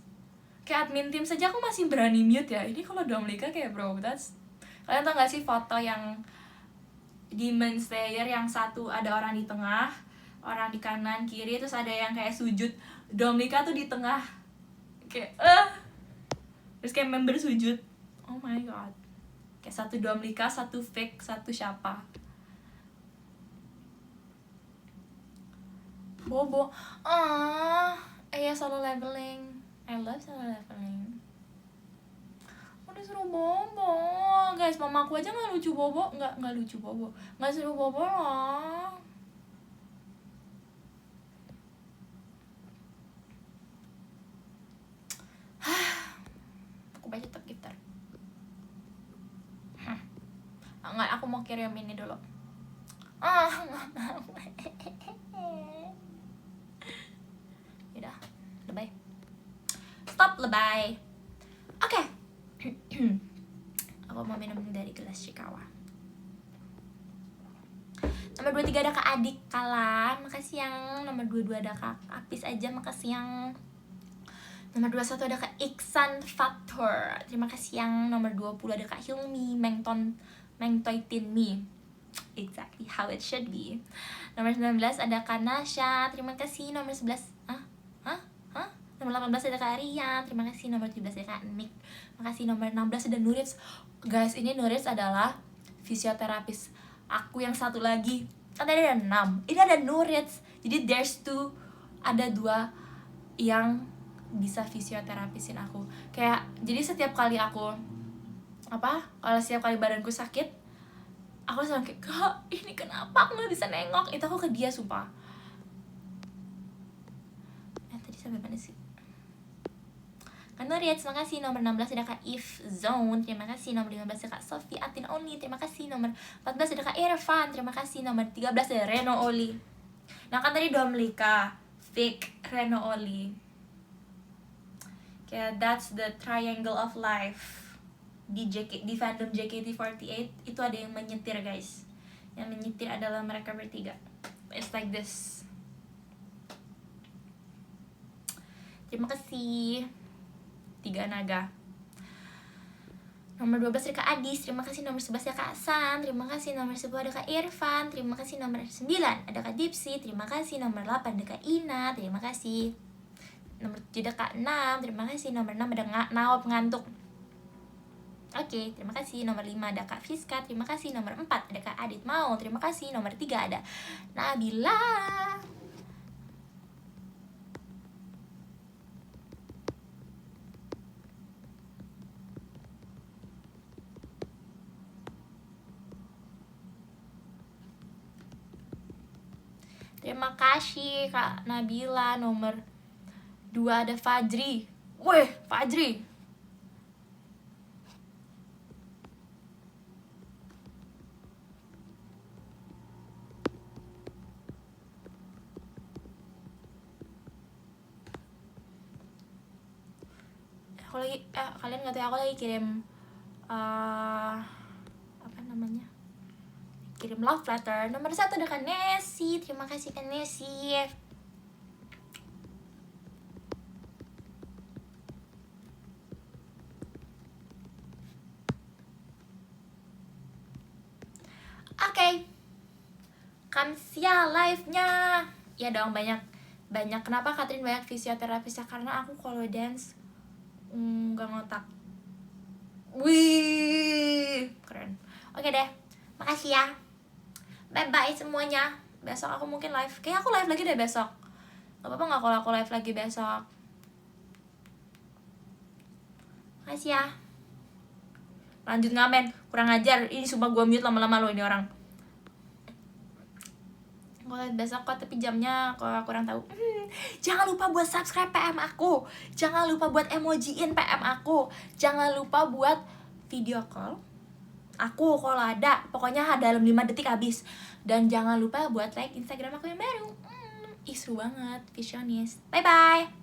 Speaker 1: kayak admin Teams saja aku masih berani mute ya. Ini kalau Domlika kayak bro, kalian tau gak sih foto yang Demon Slayer yang satu ada orang di tengah, orang di kanan kiri, terus ada yang kayak sujud. Domlika tuh di tengah, kayak terus kayak member sujud. Oh my god, kayak satu Domlika, satu fake, satu siapa. Bobo, ya solo leveling. I love solo leveling. Udah suruh Bobo, guys. Mamaku aja nggak lucu Bobo, nggak lucu Bobo, nggak suruh Bobo loh. Aku baca top gitar. Nggak, aku mau kirim ini dulu. Nggak mau. Udah, lebay. Stop lebay. Oke. Aku mau minum dari gelas Cikawa. Nomor 23 ada Kak Adik Kala, makasih yang. Nomor 22 ada Kak Apis aja, makasih yang. Nomor 21 ada Kak Iksan Fatur, terima kasih yang. Nomor 20 ada Kak Hilmi Mengtoitin Me, exactly how it should be. Nomor 19 ada Kak Nasya, terima kasih. Nomor 11 Nomor 18 ada Kak Rian, terima kasih. Nomor 17 ada Kak Nick, makasih. Nomor 16 ada Nurits. Guys, ini Nurits adalah fisioterapis aku yang satu lagi. Kan tadi ada 6, ini ada Nurits. Jadi there's 2, ada 2 yang bisa fisioterapisin aku. Kayak jadi setiap kali aku kalau setiap kali badanku sakit, aku selalu kayak, Kak, ini kenapa aku gak bisa nengok? Itu aku ke dia sumpah. Tadi
Speaker 2: sampai mana sih? Kanuriat, terima kasih. Nomor 16 ada Kak If Zone, terima kasih. Nomor 15 ada Kak Sophie Atin Only, terima kasih. Nomor 14 ada Kak Irfan, terima kasih. Nomor 13 ada Reno Oli. Nah kan tadi Domlika, fake Reno Oli. Kayak that's the triangle of life. Di fandom JKT48 itu ada yang menyetir guys. Yang menyetir adalah mereka bertiga. It's like this. Terima kasih. 3 naga. Nomor 12 ada Kak Adis, terima kasih. Nomor 11 ada Kak San, terima kasih. Nomor 10 ada Kak Irfan, terima kasih. Nomor 9 ada Kak Dipsy, terima kasih. Nomor 8 ada Kak Ina, terima kasih. Nomor 7 ada Kak 6, terima kasih. Nomor 6 ada Naop ngantuk. Oke, terima kasih. Nomor 5 ada Kak Fiska, terima kasih. Nomor 4 ada Kak Adit Mau, terima kasih. Nomor 3 ada Nabila. Terima kasih Kak Nabila. Nomor 2 ada Fajri. Weh, Fajri. Aku lagi, kalian nggak tahu aku lagi kirim apa namanya? Kirim love letter. Nomor 1 ada Kak Nessie, terima kasih Kak Nessie. Oke. Kamsia live-nya. Ya dong, banyak. Kenapa Katrin banyak fisioterapisnya? Karena aku kalau dance nggak ngotak. Wih, keren. Oke deh, makasih ya. Bye-bye semuanya. Besok aku mungkin live. Kayaknya aku live lagi deh besok. Gak apa-apa gak kalau aku live lagi besok? Makasih ya. Lanjut ngamen. Kurang ajar. Ini sumpah gue mute lama-lama lo ini orang. Gue live besok kok, tapi jamnya kok kurang tahu. Jangan lupa buat subscribe PM aku. Jangan lupa buat emojiin PM aku. Jangan lupa buat video call aku kalau ada. Pokoknya dalam 5 detik habis. Dan jangan lupa buat like Instagram aku yang baru. Seru banget, visionis. Bye bye.